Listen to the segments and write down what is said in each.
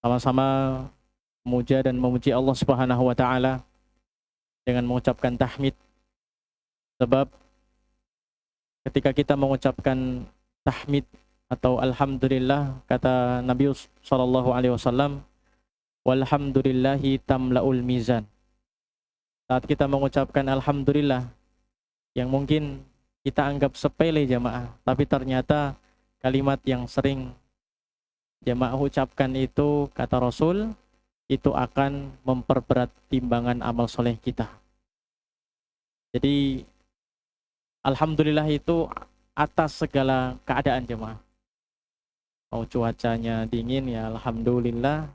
Sama-sama memuja dan memuji Allah Subhanahu wa taala dengan mengucapkan tahmid, sebab ketika kita mengucapkan tahmid atau alhamdulillah, kata Nabi sallallahu alaihi wasallam, walhamdulillahi tamlaul mizan. Saat kita mengucapkan alhamdulillah yang mungkin kita anggap sepele jamaah, tapi ternyata kalimat yang sering jamaah ucapkan itu, kata Rasul, itu akan memperberat timbangan amal soleh kita. Jadi alhamdulillah itu atas segala keadaan jemaah. Mau cuacanya dingin ya alhamdulillah.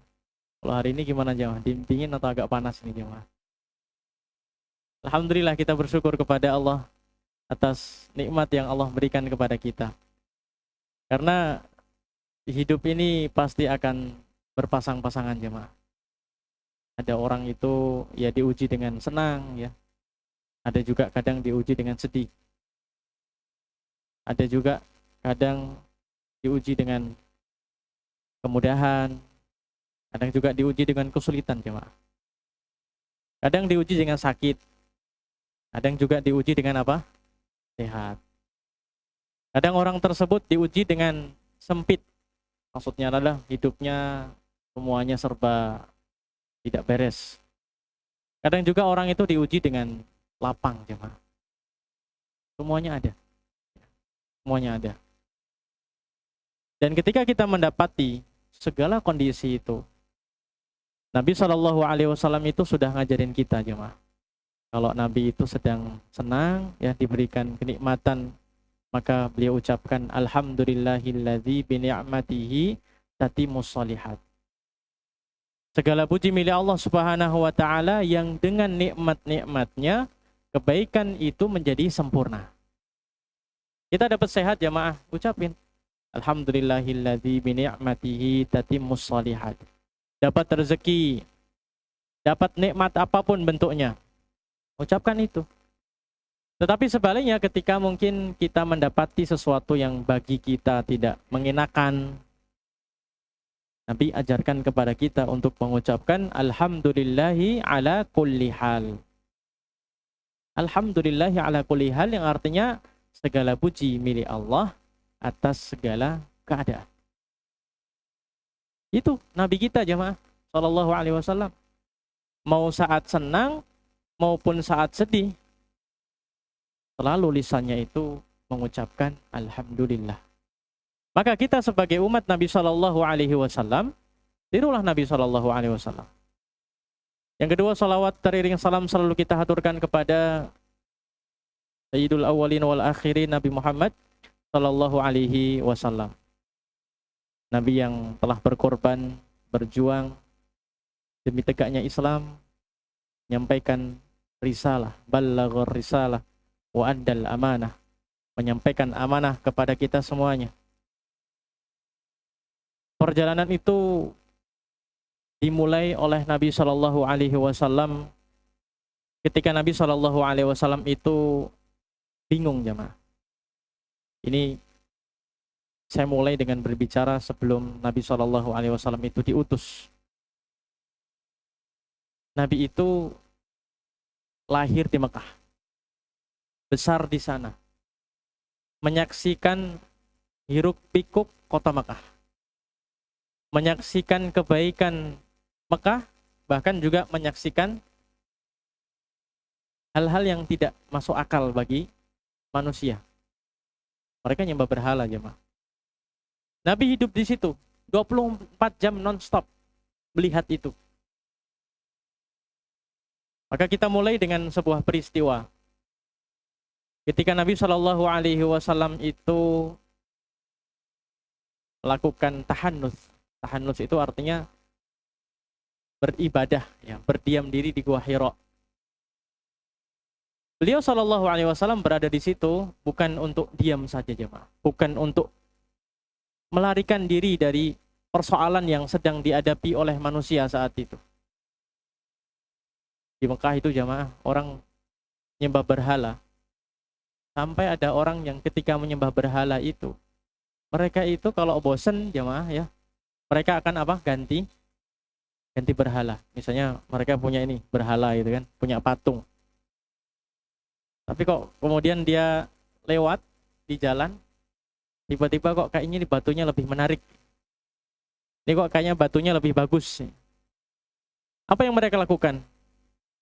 Kalau hari ini gimana jemaah? Dingin atau agak panas nih jemaah? Alhamdulillah kita bersyukur kepada Allah atas nikmat yang Allah berikan kepada kita. Karena hidup ini pasti akan berpasang-pasangan jemaah. Ada orang itu ya diuji dengan senang ya. Ada juga kadang diuji dengan sedih. Ada juga kadang diuji dengan kemudahan. Kadang juga diuji dengan kesulitan jemaah. Kadang diuji dengan sakit. Kadang juga diuji dengan apa? Sehat. Kadang orang tersebut diuji dengan sempit. Maksudnya adalah hidupnya semuanya serba tidak beres. Kadang juga orang itu diuji dengan lapang jemaah. Semuanya ada. Semuanya ada. Dan ketika kita mendapati segala kondisi itu, Nabi Shallallahu Alaihi Wasallam itu sudah ngajarin kita jemaah. Kalau Nabi itu sedang senang, ya diberikan kenikmatan, maka beliau ucapkan alhamdulillahilladzi bi ni'matihi tatimmus shalihat. Segala puji milik Allah Subhanahu wa taala yang dengan nikmat-nikmatnya kebaikan itu menjadi sempurna. Kita dapat sehat jamaah, ucapin alhamdulillahilladzi bi ni'matihi tatimmus shalihat. Dapat rezeki, dapat nikmat apapun bentuknya, ucapkan itu. Tetapi sebaliknya ketika mungkin kita mendapati sesuatu yang bagi kita tidak mengenakan, Nabi ajarkan kepada kita untuk mengucapkan alhamdulillahi ala kulli hal. Alhamdulillahi ala kulli hal yang artinya segala puji milik Allah atas segala keadaan. Itu Nabi kita jemaah sallallahu alaihi wasallam. Mau saat senang maupun saat sedih, selalu lisannya itu mengucapkan alhamdulillah. Maka kita sebagai umat Nabi Shallallahu Alaihi Wasallam, tirulah Nabi Shallallahu Alaihi Wasallam. Yang kedua, salawat teriring salam selalu kita haturkan kepada Sayyidul Awwalin wal Akhirin Nabi Muhammad Shallallahu Alaihi Wasallam. Nabi yang telah berkorban, berjuang demi tegaknya Islam, menyampaikan risalah, ballaghar risalah wa addal amanah, menyampaikan amanah kepada kita semuanya. Perjalanan itu dimulai oleh Nabi Shallallahu Alaihi Wasallam ketika Nabi Shallallahu Alaihi Wasallam itu bingung jemaah. Ini saya mulai dengan berbicara sebelum Nabi Shallallahu Alaihi Wasallam itu diutus. Nabi itu lahir di Mekah, besar di sana, menyaksikan hiruk pikuk kota Mekah, menyaksikan kebaikan Mekah, bahkan juga menyaksikan hal-hal yang tidak masuk akal bagi manusia. Mereka nyembah berhala jemaah. Nabi hidup di situ 24 jam non-stop melihat itu. Maka kita mulai dengan sebuah peristiwa. Ketika Nabi Shallallahu Alaihi Wasallam itu melakukan tahannus. Tahannus itu artinya beribadah, ya, berdiam diri di Gua Hira. Beliau Shallallahu Alaihi Wasallam berada di situ bukan untuk diam saja jemaah, bukan untuk melarikan diri dari persoalan yang sedang dihadapi oleh manusia saat itu. Di Mekah itu jemaah orang menyembah berhala. Sampai ada orang yang ketika menyembah berhala itu, mereka itu kalau bosen jemaah ya, mereka akan apa? Ganti ganti berhala. Misalnya mereka punya ini berhala gitu kan, punya patung. Tapi kok kemudian dia lewat di jalan, tiba-tiba kok kayaknya di batunya lebih menarik. Ini kok kayaknya batunya lebih bagus. Apa yang mereka lakukan?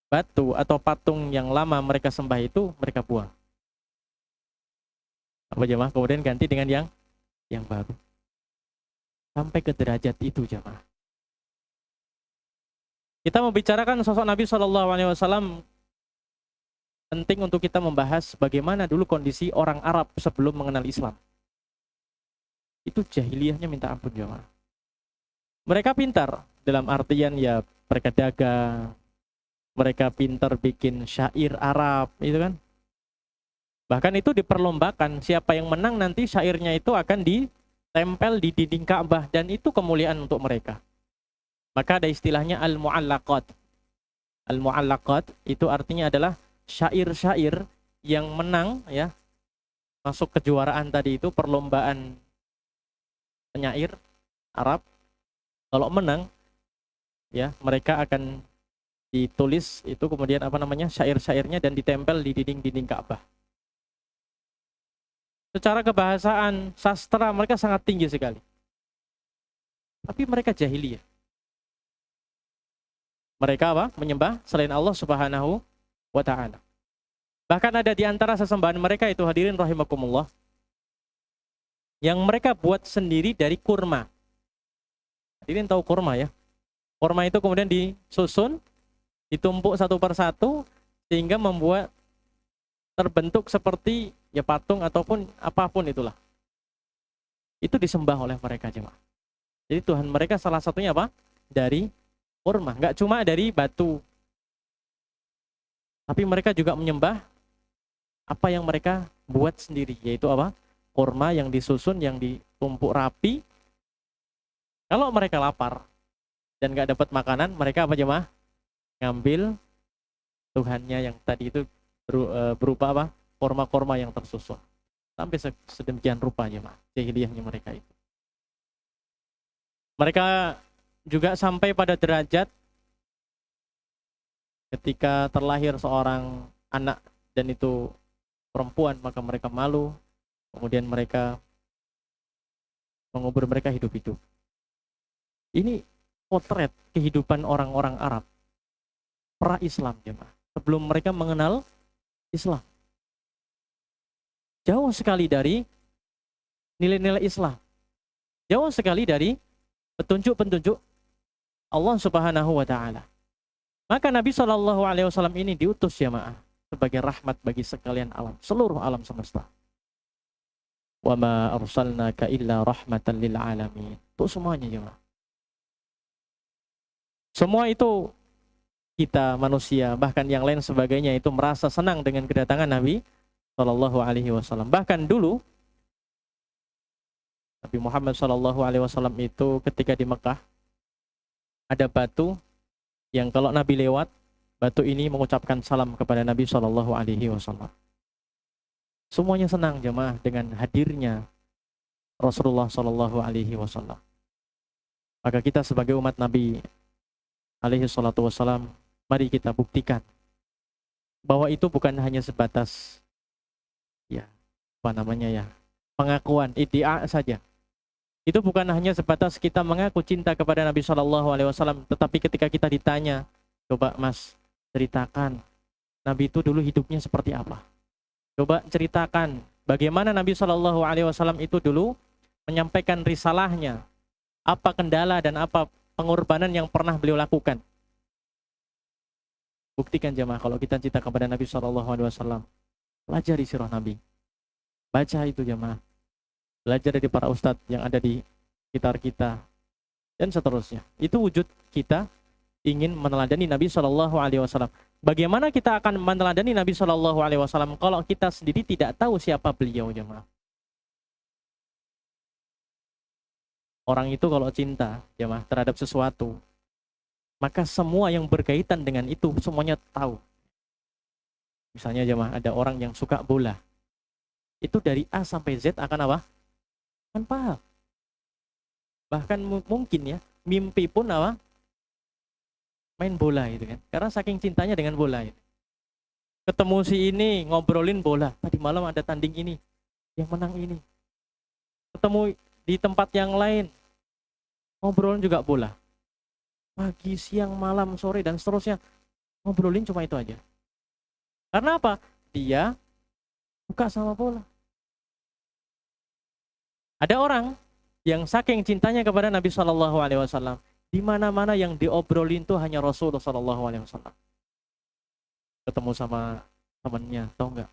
Batu atau patung yang lama mereka sembah itu mereka buang. Apa jemaah? Kemudian ganti dengan yang baru. Sampai ke derajat itu jemaah. Kita membicarakan sosok Nabi SAW, penting untuk kita membahas bagaimana dulu kondisi orang Arab sebelum mengenal Islam. Itu jahiliyahnya minta ampun jemaah. Mereka pintar dalam artian ya mereka dagang, mereka pintar bikin syair Arab, itu kan. Bahkan itu diperlombakan, siapa yang menang nanti syairnya itu akan ditempel di dinding Ka'bah, dan itu kemuliaan untuk mereka. Maka ada istilahnya al-mu'allaqat. Al-mu'allaqat itu artinya adalah syair-syair yang menang ya, masuk kejuaraan tadi itu perlombaan penyair Arab. Kalau menang ya, mereka akan ditulis itu kemudian apa namanya syair-syairnya dan ditempel di dinding-dinding Ka'bah. Secara kebahasaan, sastra mereka sangat tinggi sekali. Tapi mereka jahiliyah. Mereka apa? Menyembah selain Allah Subhanahu wa ta'ala. Bahkan ada di antara sesembahan mereka itu, hadirin rahimakumullah, yang mereka buat sendiri dari kurma. Hadirin tahu kurma ya? Kurma itu kemudian disusun, ditumpuk satu persatu, sehingga membuat terbentuk seperti ya patung ataupun apapun itulah. Itu disembah oleh mereka jemaah. Jadi Tuhan mereka salah satunya apa? Dari kurma. Nggak cuma dari batu. Tapi mereka juga menyembah apa yang mereka buat sendiri. Yaitu apa? Kurma yang disusun, yang ditumpuk rapi. Kalau mereka lapar dan nggak dapat makanan, mereka apa jemaah? Ngambil Tuhannya yang tadi itu berupa apa? Korma-korma yang tersusun. Sampai sedemikian rupa jemaah jahiliyahnya mereka itu. Mereka juga sampai pada derajat ketika terlahir seorang anak dan itu perempuan, maka mereka malu. Kemudian mereka mengubur mereka hidup-hidup. Ini potret kehidupan orang-orang Arab pra-Islam jemaah. Sebelum mereka mengenal Islam. Jauh sekali dari nilai-nilai Islam. Jauh sekali dari petunjuk-petunjuk Allah Subhanahu wa ta'ala. Maka Nabi SAW ini diutus jemaah sebagai rahmat bagi sekalian alam, seluruh alam semesta. Wa ma arsalnaka illa rahmatan lil alamin. Untuk semuanya jemaah. Semua itu kita manusia, bahkan yang lain sebagainya itu merasa senang dengan kedatangan Nabi SAW. Bahkan dulu Nabi Muhammad SAW itu ketika di Mekah ada batu yang kalau Nabi lewat, batu ini mengucapkan salam kepada Nabi SAW. Semuanya senang jemaah dengan hadirnya Rasulullah SAW. Maka kita sebagai umat Nabi SAW, mari kita buktikan bahwa itu bukan hanya sebatas ya apa namanya ya pengakuan iddia saja. Itu bukan hanya sebatas kita mengaku cinta kepada Nabi SAW, tetapi ketika kita ditanya, coba Mas ceritakan Nabi itu dulu hidupnya seperti apa. Coba ceritakan bagaimana Nabi SAW itu dulu menyampaikan risalahnya, apa kendala dan apa pengorbanan yang pernah beliau lakukan. Buktikan jemaah kalau kita cinta kepada Nabi SAW. Pelajari sirah Nabi. Baca itu jemaah. Belajar dari para ustadz yang ada di sekitar kita. Dan seterusnya. Itu wujud kita ingin meneladani Nabi SAW. Bagaimana kita akan meneladani Nabi SAW kalau kita sendiri tidak tahu siapa beliau jemaah. Orang itu kalau cinta jemaah terhadap sesuatu, maka semua yang berkaitan dengan itu semuanya tahu. Misalnya jemaah ada orang yang suka bola. Itu dari A sampai Z akan apa? Akan paham. Bahkan mungkin ya, mimpi pun apa? main bola gitu kan. Karena saking cintanya dengan bola itu. Ketemu si ini ngobrolin bola. Tadi malam ada tanding ini, yang menang ini. Ketemu di tempat yang lain, ngobrolin juga bola. Pagi, siang, malam, sore dan seterusnya ngobrolin cuma itu aja. Karena apa? Dia suka sama bola. Ada orang yang saking cintanya kepada Nabi Shallallahu Alaihi Wasallam, di mana-mana yang diobrolin tuh hanya Rasulullah Shallallahu Alaihi Wasallam. Ketemu sama temannya, tau nggak?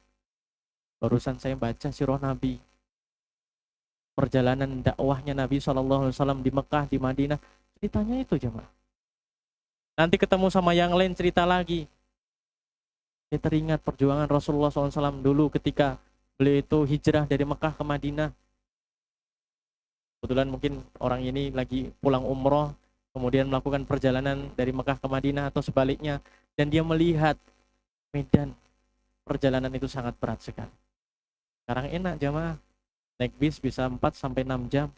Barusan saya baca sirah Nabi, perjalanan dakwahnya Nabi Shallallahu Alaihi Wasallam di Mekah, di Madinah, ceritanya itu jemaah. Nanti ketemu sama yang lain cerita lagi. Dia teringat perjuangan Rasulullah SAW dulu ketika beliau itu hijrah dari Mekah ke Madinah. Kebetulan mungkin orang ini lagi pulang umroh, kemudian melakukan perjalanan dari Mekah ke Madinah atau sebaliknya, dan dia melihat medan perjalanan itu sangat berat sekali. Sekarang enak jamaah, naik bis bisa 4-6 jam,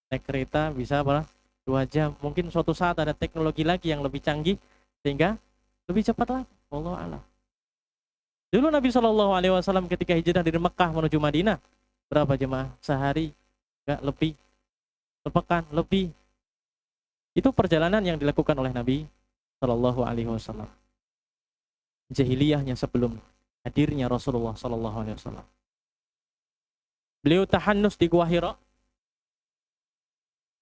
naik kereta bisa berapa? 2 jam. Mungkin suatu saat ada teknologi lagi yang lebih canggih sehingga lebih cepat lagi. Wallahu a'lam. Dulu Nabi Shallallahu Alaihi Wasallam ketika hijrah dari Mekah menuju Madinah, berapa jemaah? Sehari, enggak lebih, sepekan lebih. Itu perjalanan yang dilakukan oleh Nabi Shallallahu Alaihi Wasallam. Jahiliyahnya sebelum hadirnya Rasulullah Shallallahu Alaihi Wasallam. Beliau tahannus di Gua Hira.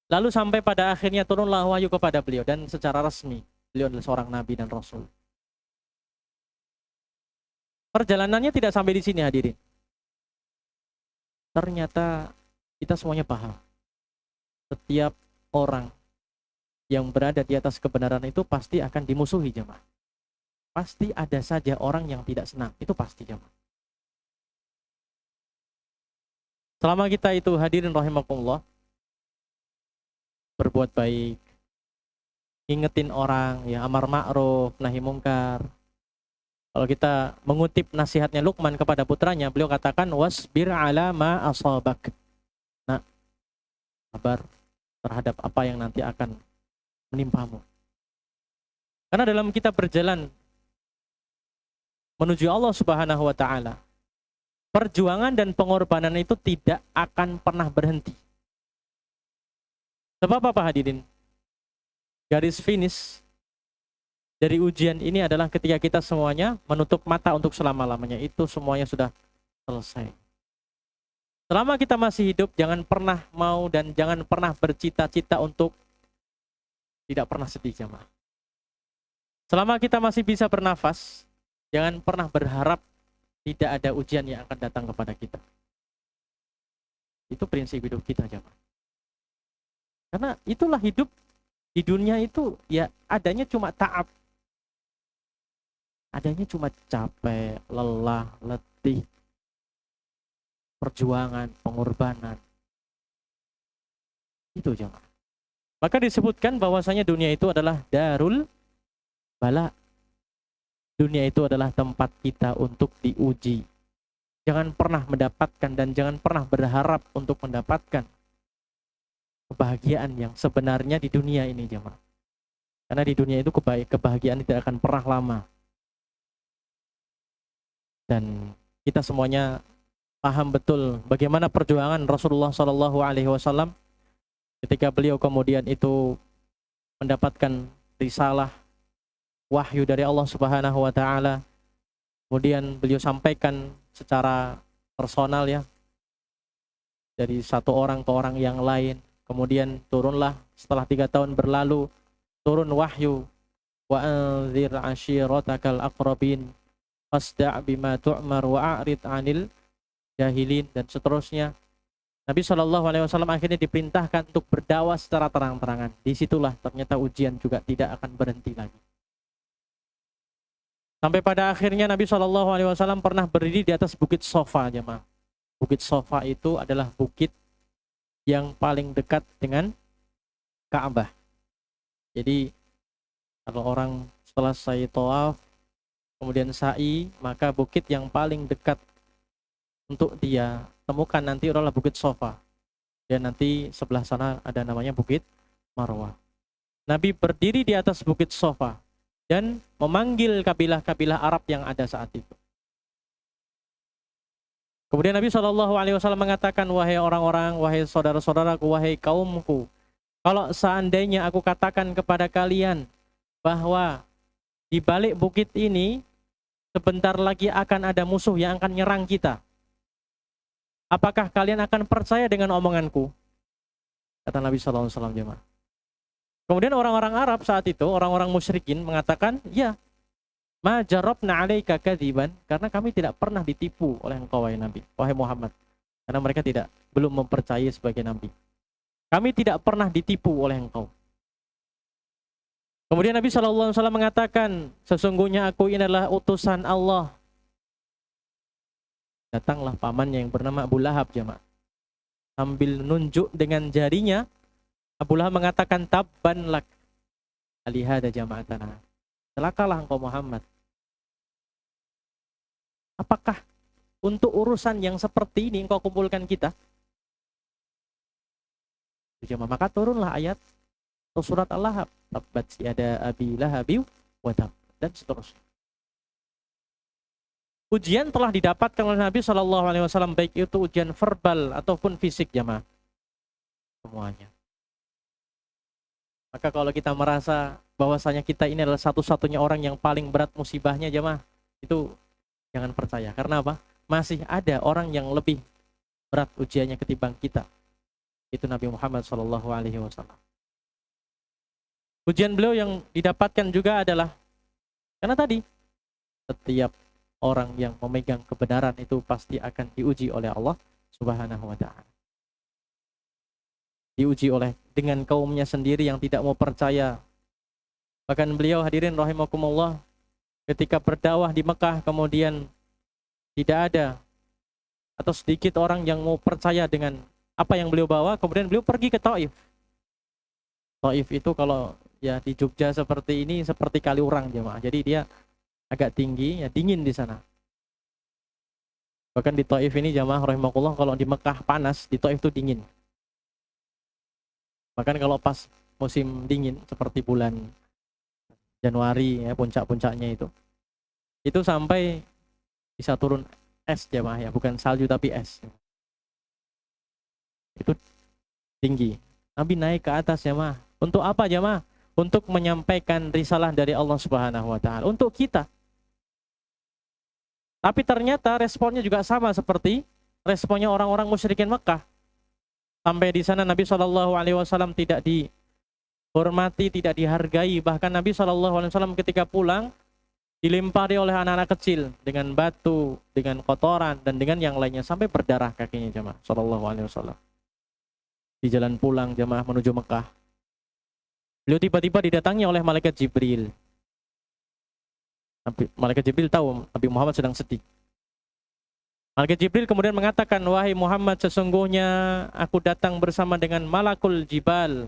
Lalu sampai pada akhirnya turunlah wahyu kepada beliau dan secara resmi beliau adalah seorang Nabi dan Rasul. Perjalanannya tidak sampai di sini hadirin. Ternyata kita semuanya paham. Setiap orang yang berada di atas kebenaran itu pasti akan dimusuhi jemaah. Pasti ada saja orang yang tidak senang. Itu pasti jemaah. Selama kita itu hadirin rahimakumullah, berbuat baik, ingetin orang, ya amar ma'ruf, nahi mungkar. Kalau kita mengutip nasihatnya Luqman kepada putranya, beliau katakan wasbir ala ma asabak. Nah, sabar terhadap apa yang nanti akan menimpamu. Karena dalam kita berjalan menuju Allah Subhanahu wa taala, perjuangan dan pengorbanan itu tidak akan pernah berhenti. Sebab apa hadirin? Garis finish dari ujian ini adalah ketika kita semuanya menutup mata untuk selama-lamanya. Itu semuanya sudah selesai. Selama kita masih hidup, jangan pernah mau dan jangan pernah bercita-cita untuk tidak pernah sedih jemaah. Selama kita masih bisa bernafas, jangan pernah berharap tidak ada ujian yang akan datang kepada kita. Itu prinsip hidup kita jemaah. Karena itulah hidup di dunia itu, ya adanya cuma ta'ab. Adanya cuma capek, lelah, letih, perjuangan, pengorbanan. Itu jemaah. Maka disebutkan bahwasanya dunia itu adalah darul bala. Dunia itu adalah tempat kita untuk diuji. Jangan pernah mendapatkan dan jangan pernah berharap untuk mendapatkan kebahagiaan yang sebenarnya di dunia ini jemaah. Karena di dunia itu kebahagiaan tidak akan pernah lama. Dan kita semuanya paham betul bagaimana perjuangan Rasulullah Shallallahu Alaihi Wasallam ketika beliau kemudian itu mendapatkan risalah wahyu dari Allah Subhanahu Wa Taala, kemudian beliau sampaikan secara personal ya dari satu orang ke orang yang lain, kemudian turunlah setelah 3 tahun berlalu turun wahyu wa anzir ashiratakal aqrabin fasda' bima tu'mar wa a'rid 'anil jahilin dan seterusnya. Nabi Shallallahu Alaihi Wasallam akhirnya diperintahkan untuk berdakwah secara terang-terangan. Disitulah ternyata ujian juga tidak akan berhenti lagi. Sampai pada akhirnya Nabi Shallallahu Alaihi Wasallam pernah berdiri di atas bukit Sofa jemaah. Bukit Sofa itu adalah bukit yang paling dekat dengan Ka'bah. Jadi kalau orang selesai tawaf kemudian sa'i, maka bukit yang paling dekat untuk dia temukan nanti adalah Bukit Sofa. Dan nanti sebelah sana ada namanya Bukit Marwah. Nabi berdiri di atas Bukit Sofa dan memanggil kabilah-kabilah Arab yang ada saat itu. Kemudian Nabi SAW mengatakan, wahai orang-orang, wahai saudara-saudaraku, wahai kaumku, kalau seandainya aku katakan kepada kalian bahwa di balik bukit ini sebentar lagi akan ada musuh yang akan nyerang kita, apakah kalian akan percaya dengan omonganku? Kata Nabi SAW, jemaah. Kemudian orang-orang Arab saat itu, orang-orang musyrikin mengatakan, ya, ma jarabna alaika kadziban, karena kami tidak pernah ditipu oleh engkau wahai Nabi, wahai Muhammad. Karena mereka belum mempercayai sebagai Nabi. Kami tidak pernah ditipu oleh engkau. Kemudian Nabi SAW mengatakan, sesungguhnya aku ini adalah utusan Allah. Datanglah pamannya yang bernama Abu Lahab, jemaah. Sambil nunjuk dengan jarinya, Abu Lahab mengatakan, tabban lak alihada jama'atana. Celakalah engkau Muhammad. Apakah untuk urusan yang seperti ini engkau kumpulkan kita? Maka turunlah ayat atau surat Al-Lahab. Tabbat yada abi lahabi wa tab, dan seterusnya. Ujian telah didapatkan oleh Nabi SAW, baik itu ujian verbal ataupun fisik, jemaah. Semuanya. Maka kalau kita merasa bahwasanya kita ini adalah satu-satunya orang yang paling berat musibahnya, jemaah, itu jangan percaya. Karena apa? Masih ada orang yang lebih berat ujiannya ketimbang kita. Itu Nabi Muhammad SAW. Ujian beliau yang didapatkan juga adalah, karena tadi, setiap orang yang memegang kebenaran itu pasti akan diuji oleh Allah Subhanahu wa ta'ala. Diuji dengan kaumnya sendiri yang tidak mau percaya. Bahkan beliau, hadirin rahimakumullah, ketika berdakwah di Mekah, kemudian tidak ada atau sedikit orang yang mau percaya dengan apa yang beliau bawa, kemudian beliau pergi ke Taif. Taif itu kalau ya di Jogja seperti ini, seperti Kaliurang, jemaah. Jadi dia agak tinggi, ya dingin di sana. Bahkan di Taif ini, jemaah rahimakumullah, kalau di Mekah panas, di Taif itu dingin. Bahkan kalau pas musim dingin seperti bulan Januari, ya puncak-puncaknya itu sampai bisa turun es, jemaah, ya bukan salju tapi es. Itu tinggi. Nabi naik ke atas, jemaah. Untuk apa, jemaah? Untuk menyampaikan risalah dari Allah Subhanahu wa ta'ala untuk kita. Tapi ternyata responnya juga sama seperti responnya orang-orang musyrikin Mekah. Sampai di sana Nabi SAW tidak dihormati, tidak dihargai. Bahkan Nabi SAW ketika pulang dilempari oleh anak-anak kecil dengan batu, dengan kotoran, dan dengan yang lainnya sampai berdarah kakinya, jemaah SAW. Di jalan pulang, jemaah, menuju Mekah, beliau tiba-tiba didatangi oleh malaikat Jibril. Malaikat Jibril tahu Nabi Muhammad sedang sedih. Malaikat Jibril kemudian mengatakan, wahai Muhammad, sesungguhnya aku datang bersama dengan malakul jibal.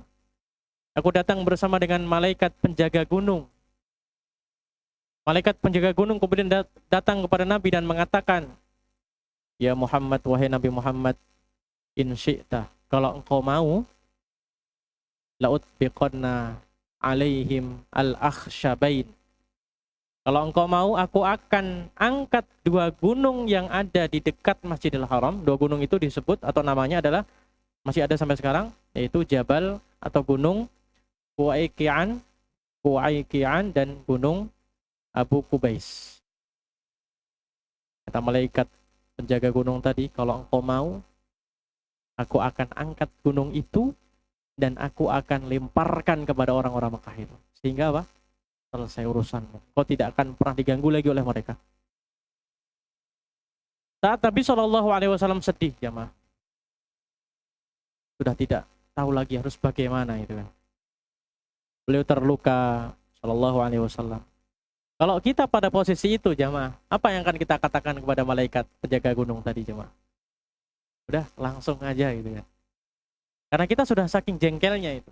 Aku datang bersama dengan malaikat penjaga gunung. Malaikat penjaga gunung kemudian datang kepada Nabi dan mengatakan, ya Muhammad, wahai Nabi Muhammad, in syi'ta, kalau engkau mau, la'utbiqanna alaihim al-akhsyabain. Kalau engkau mau, aku akan angkat dua gunung yang ada di dekat Masjidil Haram. Dua gunung itu disebut atau namanya adalah, masih ada sampai sekarang, yaitu Jabal atau Gunung Quayqi'an dan Gunung Abu Qubais. Kata malaikat penjaga gunung tadi, kalau engkau mau, aku akan angkat gunung itu dan aku akan lemparkan kepada orang-orang Mekah itu. Sehingga apa? Selesai urusanmu. Kau tidak akan pernah diganggu lagi oleh mereka. Saat Nabi SAW sedih, jemaah, sudah tidak tahu lagi harus bagaimana itu kan. Beliau terluka, SAW. Kalau kita pada posisi itu, jemaah, apa yang akan kita katakan kepada malaikat penjaga gunung tadi, jemaah? Udah langsung aja gitu kan. Karena kita sudah saking jengkelnya itu.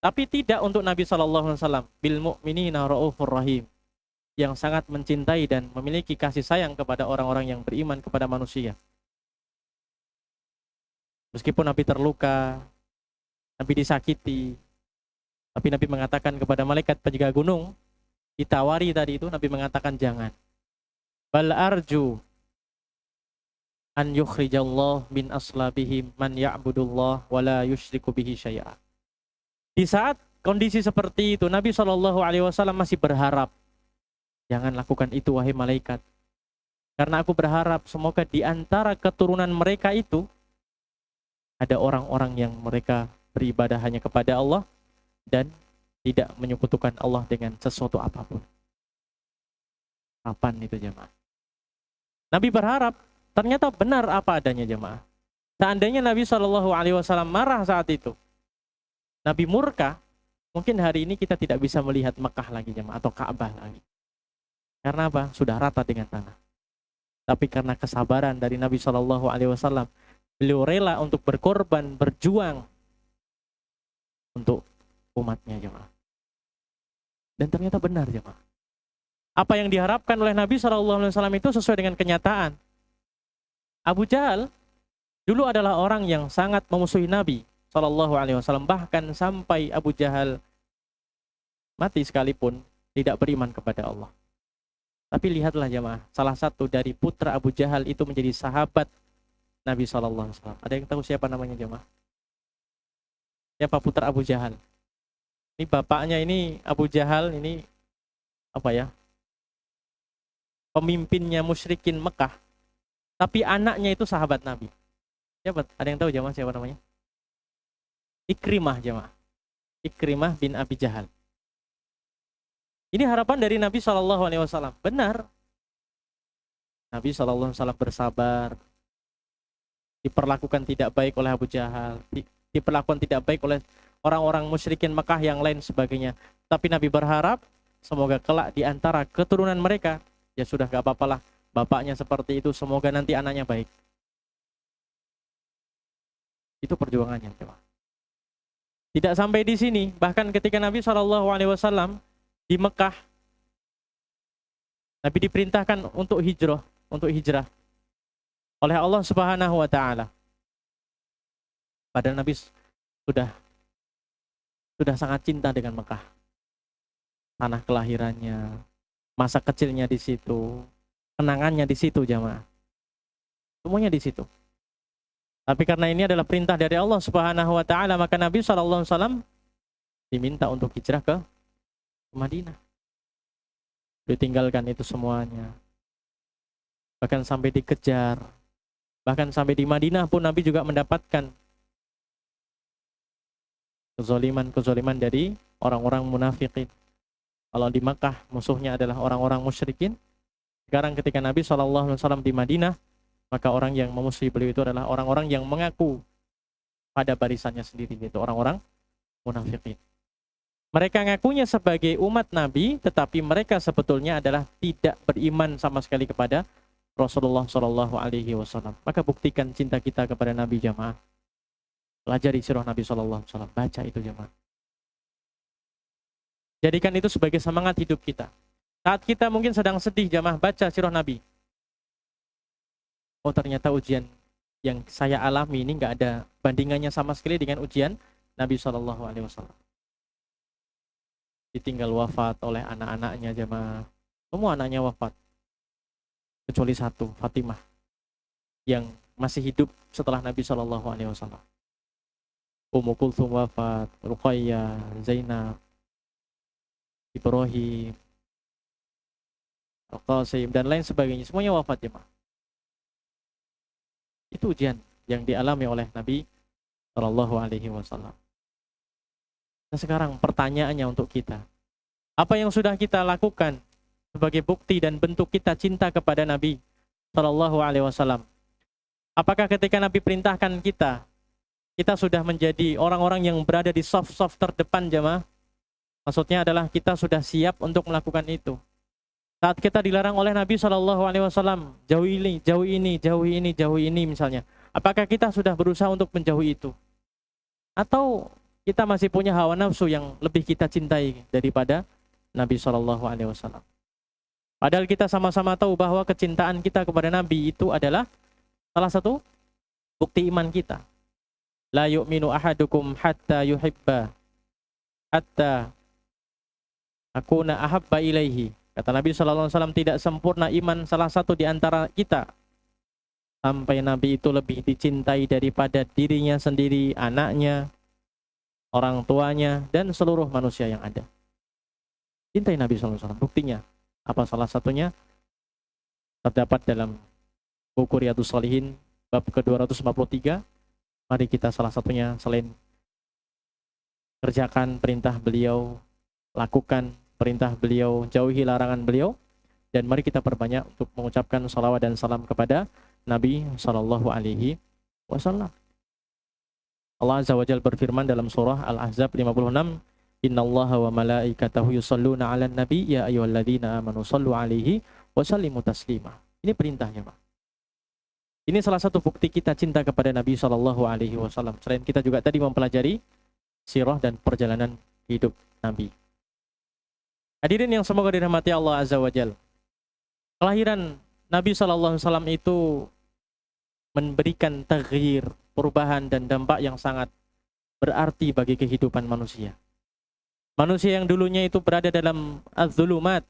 Tapi tidak untuk Nabi SAW. Bil mu'minina ra'ufur rahim. Yang sangat mencintai dan memiliki kasih sayang kepada orang-orang yang beriman kepada manusia. Meskipun Nabi terluka, Nabi disakiti, tapi Nabi mengatakan kepada malaikat penjaga gunung, ditawari tadi itu, Nabi mengatakan jangan. Bal arju an yukhrijallah min aslabihim man ya'budullah wa la yusyriku bihi syai'a. Di saat kondisi seperti itu, Nabi SAW masih berharap, jangan lakukan itu wahai malaikat. Karena aku berharap semoga di antara keturunan mereka itu ada orang-orang yang mereka beribadah hanya kepada Allah dan tidak menyekutukan Allah dengan sesuatu apapun. Kapan itu jemaah? Nabi berharap, ternyata benar apa adanya jemaah. Seandainya Nabi SAW marah saat itu, Nabi murka, mungkin hari ini kita tidak bisa melihat Mekah lagi jemaah, atau Ka'bah lagi. Karena apa? Sudah rata dengan tanah. Tapi karena kesabaran dari Nabi SAW, beliau rela untuk berkorban, berjuang untuk umatnya jemaah. Dan ternyata benar jemaah. Apa yang diharapkan oleh Nabi SAW itu sesuai dengan kenyataan. Abu Jahal dulu adalah orang yang sangat memusuhi Nabi SAW, bahkan sampai Abu Jahal mati sekalipun tidak beriman kepada Allah. Tapi lihatlah jemaah, salah satu dari putra Abu Jahal itu menjadi sahabat Nabi SAW. Ada yang tahu siapa namanya jemaah? Siapa putra Abu Jahal? Ini bapaknya ini Abu Jahal, ini apa ya? Pemimpinnya musyrikin Mekah. Tapi anaknya itu sahabat Nabi. Siapa? Ada yang tahu jemaah siapa namanya? Ikrimah jemaah. Ikrimah bin Abi Jahal. Ini harapan dari Nabi SAW. Benar. Nabi SAW bersabar. Diperlakukan tidak baik oleh Abu Jahal. Diperlakukan tidak baik oleh orang-orang musyrikin Mekah yang lain sebagainya. Tapi Nabi berharap semoga kelak di antara keturunan mereka, ya sudah gak apa-apalah, bapaknya seperti itu, semoga nanti anaknya baik. Itu perjuangannya. Tidak sampai di sini, bahkan ketika Nabi SAW di Mekah, Nabi diperintahkan untuk hijrah oleh Allah Subhanahu wa taala. Padahal Nabi sudah sangat cinta dengan Mekah. Tanah kelahirannya, masa kecilnya di situ, kenangannya di situ jamaah. Semuanya di situ. Tapi karena ini adalah perintah dari Allah Subhanahu wa taala, maka Nabi SAW diminta untuk hijrah ke Madinah. Ditinggalkan itu semuanya. Bahkan sampai dikejar. Bahkan sampai di Madinah pun Nabi juga mendapatkan kezaliman dari orang-orang munafikin. Kalau di Makkah musuhnya adalah orang-orang musyrikin. Sekarang ketika Nabi SAW di Madinah, maka orang yang memusuhi beliau itu adalah orang-orang yang mengaku pada barisannya sendiri, yaitu orang-orang munafikin. Mereka ngakunya sebagai umat Nabi, tetapi mereka sebetulnya adalah tidak beriman sama sekali kepada Rasulullah SAW. Maka buktikan cinta kita kepada Nabi jamaah. Pelajari sirah Nabi SAW. Baca itu jamaah. Jadikan itu sebagai semangat hidup kita. Saat kita mungkin sedang sedih jamaah, baca sirah Nabi. Oh ternyata ujian yang saya alami ini nggak ada bandingannya sama sekali dengan ujian Nabi SAW. Ditinggal wafat oleh anak-anaknya jemaah. Semua anaknya wafat. Kecuali satu, Fatimah. Yang masih hidup setelah Nabi SAW. Ummu Kulthum wafat, Ruqayyah, Zainab, Ibrahim, Al-Qasim, dan lain sebagainya. Semuanya wafat jemaah. Itu ujian yang dialami oleh Nabi SAW. Nah sekarang pertanyaannya untuk kita, apa yang sudah kita lakukan sebagai bukti dan bentuk kita cinta kepada Nabi SAW? Apakah ketika Nabi perintahkan kita sudah menjadi orang-orang yang berada di soft terdepan jemaah? Maksudnya adalah kita sudah siap untuk melakukan itu. Saat kita dilarang oleh Nabi SAW, jauhi ini misalnya. Apakah kita sudah berusaha untuk menjauhi itu? Atau kita masih punya hawa nafsu yang lebih kita cintai daripada Nabi SAW. Padahal kita sama-sama tahu bahwa kecintaan kita kepada Nabi itu adalah salah satu bukti iman kita. La yu'minu ahadukum hatta yuhibba hatta akuna ahabba ilaihi. Kata Nabi SAW, tidak sempurna iman salah satu di antara kita sampai Nabi itu lebih dicintai daripada dirinya sendiri, anaknya, orang tuanya, dan seluruh manusia yang ada. Cintai Nabi SAW. Buktinya apa? Salah satunya terdapat dalam buku Riyadhus Shalihin bab ke-243. Mari kita salah satunya selain kerjakan perintah beliau, lakukan perintah beliau, jauhi larangan beliau, dan mari kita perbanyak untuk mengucapkan salawat dan salam kepada Nabi Shallallahu Alaihi Wasallam. Allah Azza wa Jalla berfirman dalam surah Al-Ahzab 56, Innallaha wa malaikatahu yusalluna 'alan nabi ya ayyuhalladzina amanu sallu 'alaihi wa sallimu taslima. Ini perintahnya, Pak. Ini salah satu bukti kita cinta kepada Nabi Shallallahu Alaihi Wasallam. Selain kita juga tadi mempelajari sirah dan perjalanan hidup Nabi. Hadirin yang semoga dirahmati Allah Azza wa Jalla. Kelahiran Nabi Shallallahu Alaihi Wasallam itu memberikan taghyir, perubahan dan dampak yang sangat berarti bagi kehidupan manusia. Manusia yang dulunya itu berada dalam az-zulumat,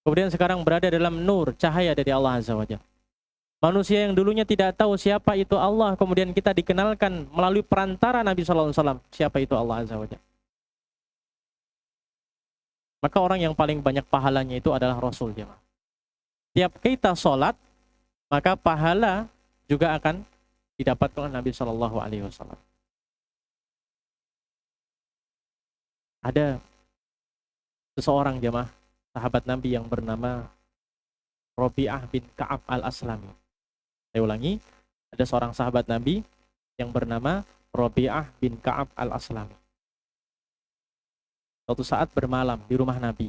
kemudian sekarang berada dalam nur, cahaya dari Allah Azza wa Jalla. Manusia yang dulunya tidak tahu siapa itu Allah, kemudian kita dikenalkan melalui perantara Nabi Shallallahu Alaihi Wasallam siapa itu Allah Azza wa Jalla. Maka orang yang paling banyak pahalanya itu adalah Rasul, jemaah. Tiap kita sholat, maka pahala juga akan didapatkan oleh Nabi Shallallahu Alaihi Wasallam. Ada seseorang, jemaah, sahabat Nabi yang bernama Rabi'ah bin Ka'ab al-Aslami. Saya ulangi, ada seorang sahabat Nabi yang bernama Rabi'ah bin Ka'ab al-Aslami. Suatu saat bermalam di rumah Nabi.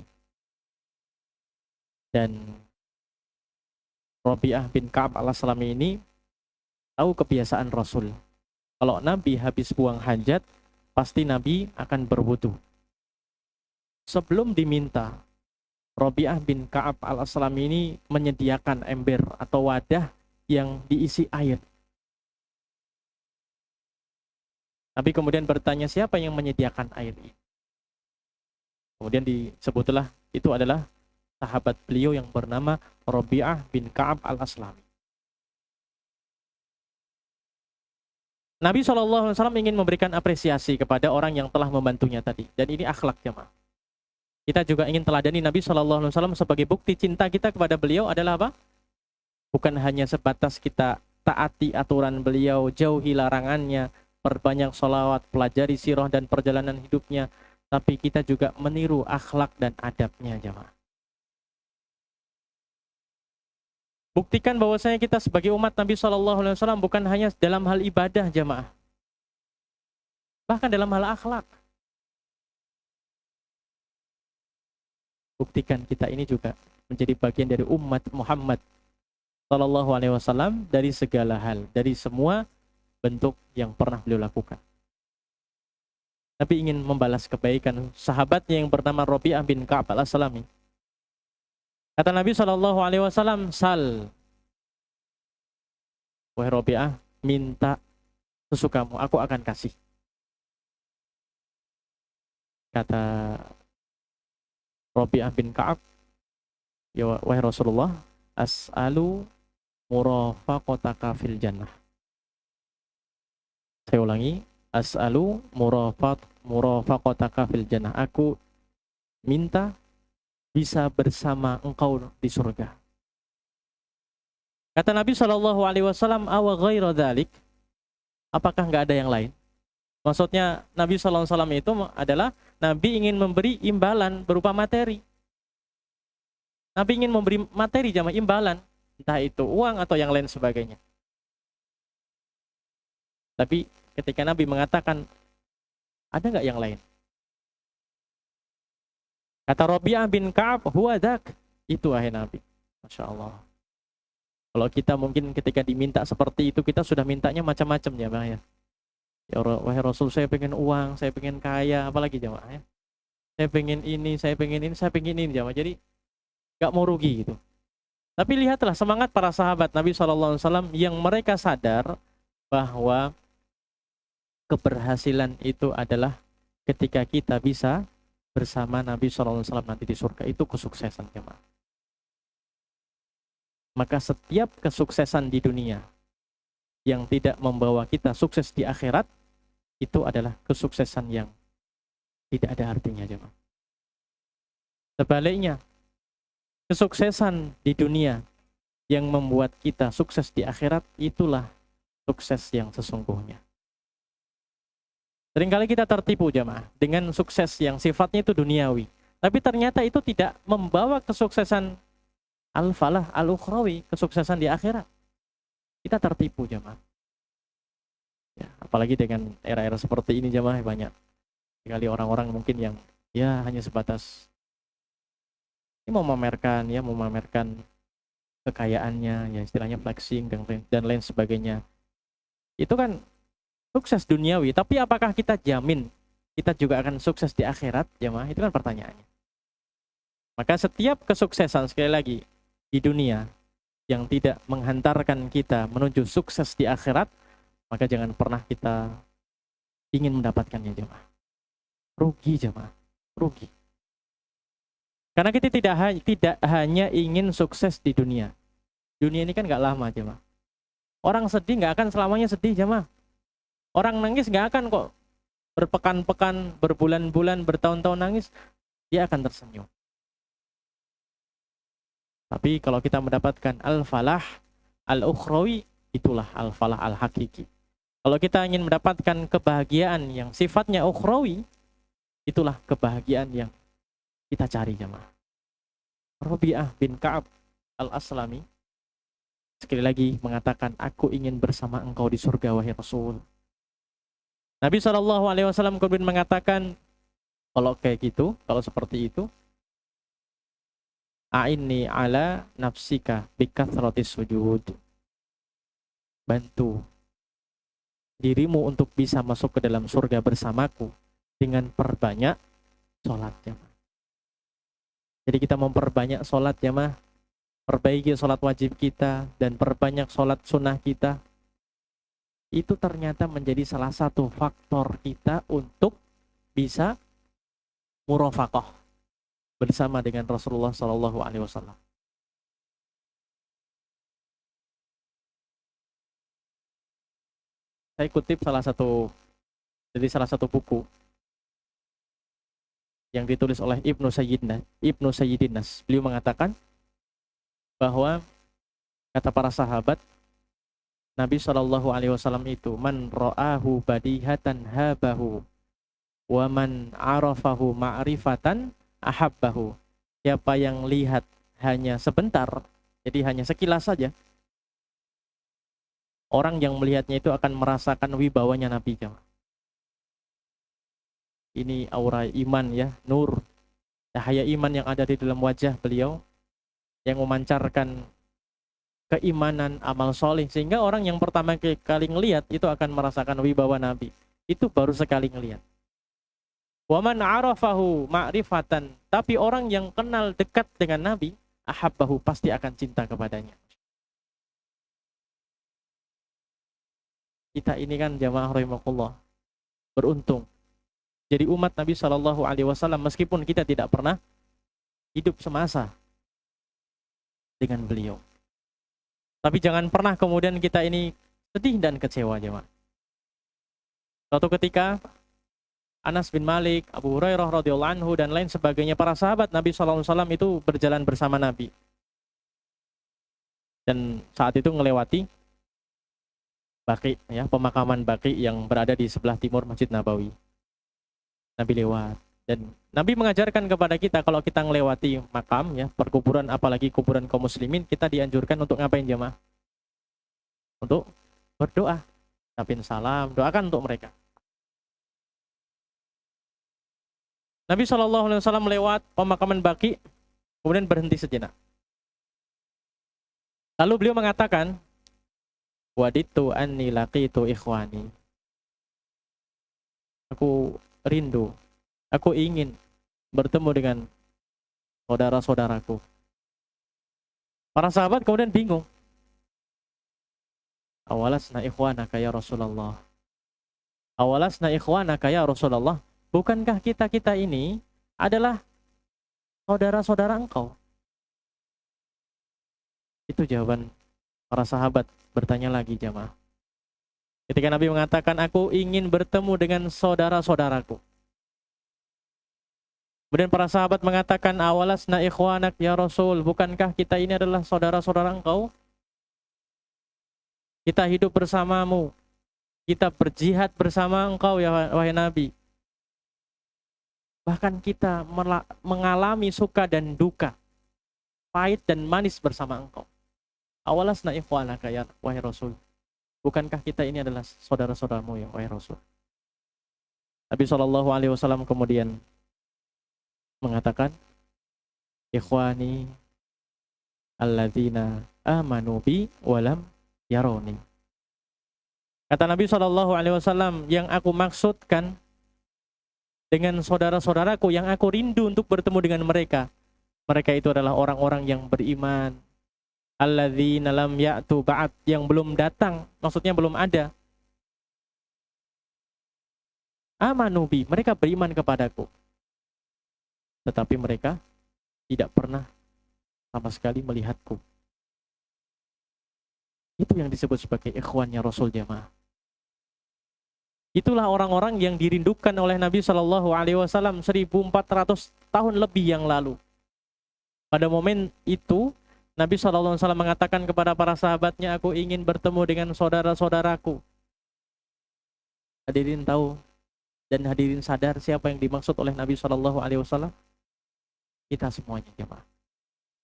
Dan Rabi'ah bin Ka'ab al-Aslami ini tahu kebiasaan Rasul. Kalau Nabi habis buang hajat, pasti Nabi akan berwudu. Sebelum diminta, Rabi'ah bin Ka'ab al-Aslami ini menyediakan ember atau wadah yang diisi air. Nabi kemudian bertanya, siapa yang menyediakan air ini? Kemudian disebutlah itu adalah sahabat beliau yang bernama Rabi'ah bin Ka'ab al-Aslami. Nabi SAW ingin memberikan apresiasi kepada orang yang telah membantunya tadi. Dan ini akhlak, jemaah. Kita juga ingin teladani Nabi SAW sebagai bukti cinta kita kepada beliau adalah apa? Bukan hanya sebatas kita taati aturan beliau, jauhi larangannya, perbanyak sholawat, pelajari sirah dan perjalanan hidupnya, tapi kita juga meniru akhlak dan adabnya, jemaah. Buktikan bahwasanya kita sebagai umat Nabi SAW bukan hanya dalam hal ibadah, jemaah, bahkan dalam hal akhlak. Buktikan kita ini juga menjadi bagian dari umat Muhammad SAW dari segala hal, dari semua bentuk yang pernah beliau lakukan. Nabi ingin membalas kebaikan sahabatnya yang bernama Rabi'ah bin Ka'ab al-Aslami. Kata Nabi SAW, sal, wahai Rabi'ah, minta sesukamu, aku akan kasih. Kata Rabi'ah bin Ka'ab, ya wahai Rasulullah, as'alu murafaqataka fil jannah. Saya ulangi, as'alu murafaqataka fil jannah. Aku minta bisa bersama engkau di surga. Kata Nabi SAW, awa ghaira dzalik, apakah nggak ada yang lain? Maksudnya Nabi SAW itu adalah Nabi ingin memberi imbalan berupa materi. Nabi ingin memberi materi, jamaah, imbalan, entah itu uang atau yang lain sebagainya. Tapi ketika Nabi mengatakan, ada nggak yang lain? Kata Rabi'ah bin Ka'ab, huwa dzak, itu wahai Nabi. Masya Allah. Kalau kita mungkin ketika diminta seperti itu, kita sudah mintanya macam-macam, jamaah ya. Ya wahai Rasul, saya pengen uang, saya pengen kaya, apalagi jamaah ya. Saya pengen ini, saya pengen ini, saya pengen ini, jamaah. Jadi gak mau rugi gitu. Tapi lihatlah semangat para sahabat Nabi SAW yang mereka sadar bahwa keberhasilan itu adalah ketika kita bisa bersama Nabi SAW nanti di surga. Itu kesuksesan jemaah. Maka setiap kesuksesan di dunia yang tidak membawa kita sukses di akhirat, itu adalah kesuksesan yang tidak ada artinya jemaah. Sebaliknya, kesuksesan di dunia yang membuat kita sukses di akhirat, itulah sukses yang sesungguhnya. Seringkali kita tertipu jemaah dengan sukses yang sifatnya itu duniawi. Tapi ternyata itu tidak membawa kesuksesan al-falah, al-ukhrawi, kesuksesan di akhirat. Kita tertipu jemaah. Ya, apalagi dengan era-era seperti ini jemaah, banyak sekali orang-orang mungkin yang ya hanya sebatas ini mau memamerkan kekayaannya, ya istilahnya flexing dan lain sebagainya. Itu kan sukses duniawi, tapi apakah kita jamin kita juga akan sukses di akhirat, jemaah? Itu kan pertanyaannya. Maka setiap kesuksesan, sekali lagi, di dunia yang tidak menghantarkan kita menuju sukses di akhirat, maka jangan pernah kita ingin mendapatkannya, jemaah. Rugi, jemaah. Rugi. Karena kita tidak hanya ingin sukses di dunia. Dunia ini kan nggak lama, jemaah. Orang sedih nggak akan selamanya sedih, jemaah. Orang nangis nggak akan kok berpekan-pekan, berbulan-bulan, bertahun-tahun nangis. Dia akan tersenyum. Tapi kalau kita mendapatkan al-falah, al-ukhrawi, itulah al-falah al-hakiki. Kalau kita ingin mendapatkan kebahagiaan yang sifatnya ukhrawi, itulah kebahagiaan yang kita cari jemaah. Rabi'ah bin Ka'ab al-Aslami sekali lagi mengatakan, aku ingin bersama engkau di surga wahai Rasul. Nabi SAW kemudian mengatakan, kalau kayak gitu, kalau seperti itu, a'inni ala nafsika bikathratis sujud. Bantu dirimu untuk bisa masuk ke dalam surga bersamaku dengan perbanyak sholat jamaah. Jadi kita memperbanyak sholat jamaah, perbaiki sholat wajib kita dan perbanyak sholat sunnah kita. Itu ternyata menjadi salah satu faktor kita untuk bisa murafaqah bersama dengan Rasulullah SAW. Saya kutip salah satu buku yang ditulis oleh Ibnu Sayyidinas. Beliau mengatakan bahwa kata para sahabat, Nabi SAW itu, man ra'ahu badihatan habahu wa man arafahu ma'rifatan ahabbahu. Siapa yang lihat hanya sebentar, jadi hanya sekilas saja, orang yang melihatnya itu akan merasakan wibawanya Nabi. Ini aura iman ya, nur, cahaya iman yang ada di dalam wajah beliau, yang memancarkan keimanan, amal soleh, sehingga orang yang pertama kali ngelihat itu akan merasakan wibawa Nabi. Itu baru sekali ngelihat. Wa man arafahu ma'rifatan, tapi orang yang kenal dekat dengan Nabi, ahabbahu, pasti akan cinta kepadanya. Kita ini kan jamaah rahimakumullah beruntung jadi umat Nabi SAW, meskipun kita tidak pernah hidup semasa dengan beliau. Tapi jangan pernah kemudian kita ini sedih dan kecewa jemaah. Suatu ketika Anas bin Malik, Abu Hurairah radhiyallahu anhu dan lain sebagainya, para sahabat Nabi SAW itu berjalan bersama Nabi. Dan saat itu melewati Baqi, ya, pemakaman Baqi yang berada di sebelah timur Masjid Nabawi. Nabi lewat dan Nabi mengajarkan kepada kita kalau kita melewati makam ya, perkuburan, apalagi kuburan kaum muslimin, kita dianjurkan untuk ngapain jemaah? Untuk berdoa, ucapin salam, doakan untuk mereka. Nabi SAW lewat pemakaman Baqi, kemudian berhenti sejenak. Lalu beliau mengatakan, waditu anni laqitu ikhwani. Aku rindu, aku ingin bertemu dengan saudara-saudaraku. Para sahabat kemudian bingung. Awalasna ikhwanaka ya Rasulullah. Awalasna ikhwanaka ya Rasulullah. Bukankah kita ini adalah saudara-saudara engkau. Itu jawaban para sahabat. Bertanya lagi jamaah. Ketika Nabi mengatakan, aku ingin bertemu dengan saudara-saudaraku. Kemudian para sahabat mengatakan, awalasna ikhwanak ya Rasul, bukankah kita ini adalah saudara-saudara engkau? Kita hidup bersamamu, kita berjihad bersama engkau ya wahai Nabi. Bahkan kita mengalami suka dan duka, pahit dan manis bersama engkau. Awalasna ikhwanaka ya wahai Rasul, bukankah kita ini adalah saudara-saudaramu ya wahai Rasul? Nabi SAW kemudian mengatakan, ikhwani alladzina amanu bi walam yaroni. Kata Nabi SAW, yang aku maksudkan dengan saudara-saudaraku yang aku rindu untuk bertemu dengan mereka, mereka itu adalah orang-orang yang beriman, alladzina lam ya'tu ba'd, yang belum datang, maksudnya belum ada. Amanu bi, mereka beriman kepadaku, tetapi mereka tidak pernah sama sekali melihatku. Itu yang disebut sebagai ikhwannya Rasul jamaah. Itulah orang-orang yang dirindukan oleh Nabi SAW 1400 tahun lebih yang lalu. Pada momen itu, Nabi SAW mengatakan kepada para sahabatnya, aku ingin bertemu dengan saudara-saudaraku. Hadirin tahu dan hadirin sadar siapa yang dimaksud oleh Nabi SAW? Kita semuanya jemaah.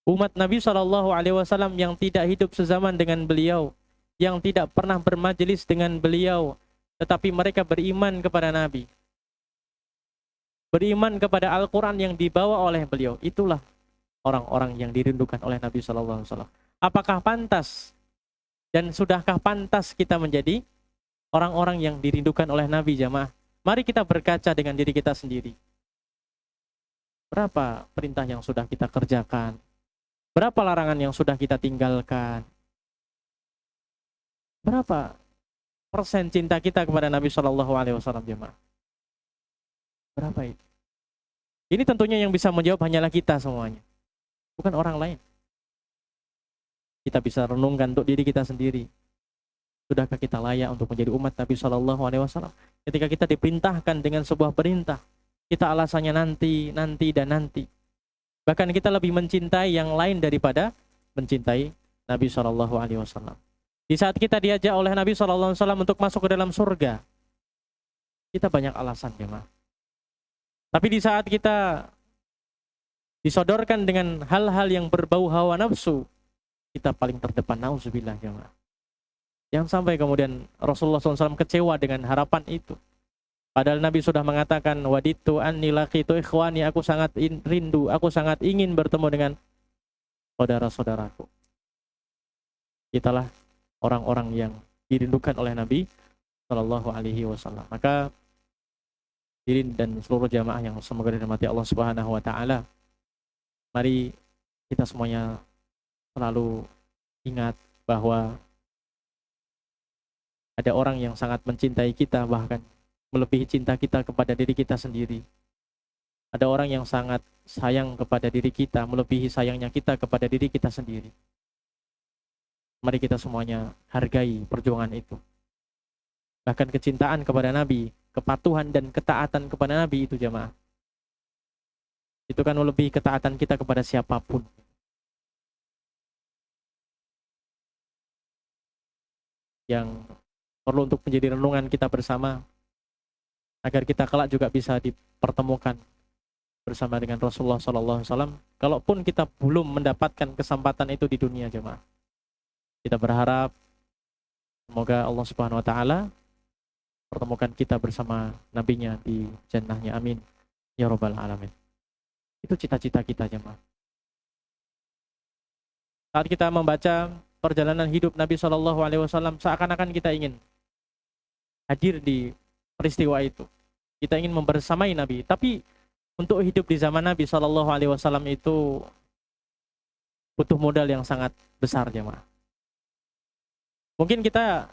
Umat Nabi SAW yang tidak hidup sezaman dengan beliau, yang tidak pernah bermajelis dengan beliau, tetapi mereka beriman kepada Nabi, beriman kepada Al-Quran yang dibawa oleh beliau. Itulah orang-orang yang dirindukan oleh Nabi SAW. Apakah pantas dan sudahkah pantas kita menjadi orang-orang yang dirindukan oleh Nabi jamaah? Mari kita berkaca dengan diri kita sendiri. Berapa perintah yang sudah kita kerjakan? Berapa larangan yang sudah kita tinggalkan? Berapa persen cinta kita kepada Nabi SAW jemaah? Berapa itu? Ini tentunya yang bisa menjawab hanyalah kita semuanya, bukan orang lain. Kita bisa renungkan untuk diri kita sendiri. Sudahkah kita layak untuk menjadi umat Nabi SAW? Ketika kita diperintahkan dengan sebuah perintah, kita alasannya nanti, nanti, dan nanti. Bahkan kita lebih mencintai yang lain daripada mencintai Nabi SAW. Di saat kita diajak oleh Nabi SAW untuk masuk ke dalam surga, kita banyak alasan jemaah. Tapi di saat kita disodorkan dengan hal-hal yang berbau hawa nafsu, kita paling terdepan, nauzubillah jemaah. Yang sampai kemudian Rasulullah SAW kecewa dengan harapan itu. Padahal Nabi sudah mengatakan, waditu anni laqitu ikhwani, aku sangat rindu, aku sangat ingin bertemu dengan saudara-saudaraku. Kitalah orang-orang yang dirindukan oleh Nabi SAW. Maka diri dan seluruh jamaah yang semoga dirahmati Allah Subhanahu wa taala, mari kita semuanya selalu ingat bahwa ada orang yang sangat mencintai kita, bahkan melebihi cinta kita kepada diri kita sendiri. Ada orang yang sangat sayang kepada diri kita, melebihi sayangnya kita kepada diri kita sendiri. Mari kita semuanya hargai perjuangan itu. Bahkan kecintaan kepada Nabi, kepatuhan dan ketaatan kepada Nabi itu jamaah, itu kan melebihi ketaatan kita kepada siapapun. Yang perlu untuk menjadi renungan kita bersama, agar kita kelak juga bisa dipertemukan bersama dengan Rasulullah SAW. Kalaupun kita belum mendapatkan kesempatan itu di dunia jemaah, kita berharap semoga Allah Subhanahu Wa Taala pertemukan kita bersama Nabinya di jannahnya, amin ya robbal alamin. Itu cita-cita kita jemaah. Saat kita membaca perjalanan hidup Nabi SAW, seakan-akan kita ingin hadir di peristiwa itu. Kita ingin membersamai Nabi, tapi untuk hidup di zaman Nabi SAW itu butuh modal yang sangat besar jemaah. Mungkin kita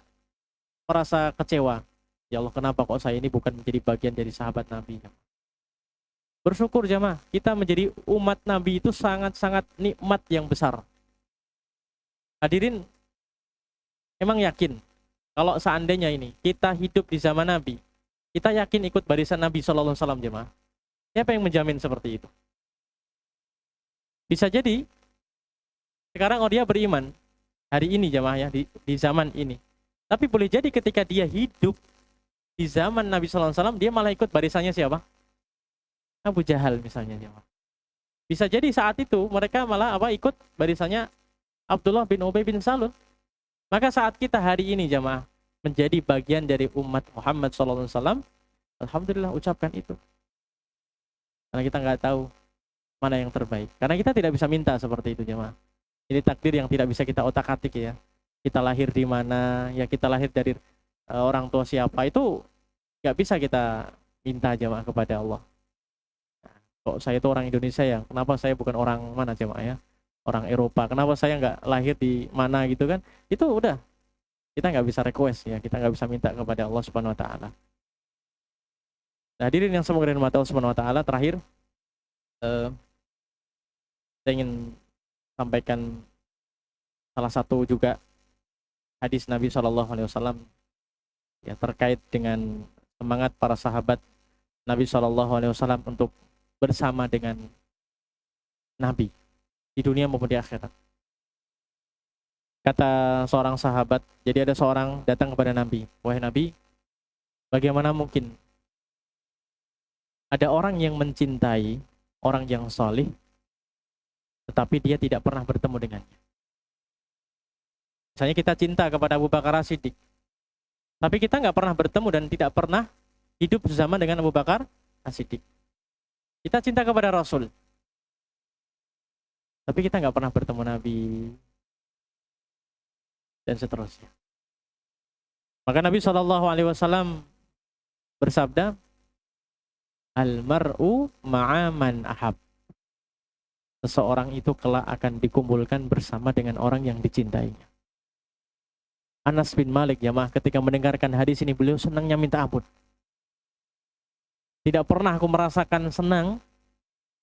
merasa kecewa, ya Allah kenapa kok saya ini bukan menjadi bagian dari sahabat Nabi. Bersyukur jamaah, kita menjadi umat Nabi itu sangat-sangat nikmat yang besar. Hadirin, emang yakin kalau seandainya ini kita hidup di zaman Nabi, kita yakin ikut barisan Nabi Shallallahu Alaihi Wasallam jemaah? Siapa yang menjamin seperti itu? Bisa jadi sekarang dia beriman hari ini jemaah ya, di zaman ini. Tapi boleh jadi ketika dia hidup di zaman Nabi Shallallahu Alaihi Wasallam, dia malah ikut barisannya siapa? Abu Jahal misalnya jemaah. Bisa jadi saat itu mereka malah ikut barisannya Abdullah bin Ubay bin Salul. Maka saat kita hari ini jemaah menjadi bagian dari umat Muhammad SAW, alhamdulillah ucapkan itu. Karena kita nggak tahu mana yang terbaik. Karena kita tidak bisa minta seperti itu jemaah. Ini takdir yang tidak bisa kita otak-atik ya. Kita lahir di mana, ya kita lahir dari orang tua siapa, itu nggak bisa kita minta jemaah kepada Allah. Nah, kok saya itu orang Indonesia ya, kenapa saya bukan orang mana jemaah ya? Orang Eropa, kenapa saya nggak lahir di mana gitu kan? Itu udah, kita nggak bisa request ya, kita nggak bisa minta kepada Allah Subhanahu Wa Taala. Nah, hadirin yang semoga dirahmati Allah Subhanahu Wa Taala, terakhir saya ingin sampaikan salah satu juga hadis Nabi Shallallahu Alaihi Wasallam ya, terkait dengan semangat para sahabat Nabi Shallallahu Alaihi Wasallam untuk bersama dengan Nabi di dunia maupun di akhirat. Kata seorang sahabat, jadi ada seorang datang kepada Nabi, wahai Nabi, bagaimana mungkin ada orang yang mencintai orang yang solih, tetapi dia tidak pernah bertemu dengannya. Misalnya kita cinta kepada Abu Bakar As-Siddiq, tapi kita nggak pernah bertemu dan tidak pernah hidup bersama dengan Abu Bakar As-Siddiq. Kita cinta kepada Rasul, tapi kita nggak pernah bertemu Nabi, dan seterusnya. Maka Nabi Shallallahu Alaihi Wasallam bersabda, Al-mar'u ma'aman ahab. Seseorang itu kelak akan dikumpulkan bersama dengan orang yang dicintainya. Anas bin Malik jamaah ketika mendengarkan hadis ini, beliau senangnya minta ampun. Tidak pernah aku merasakan senang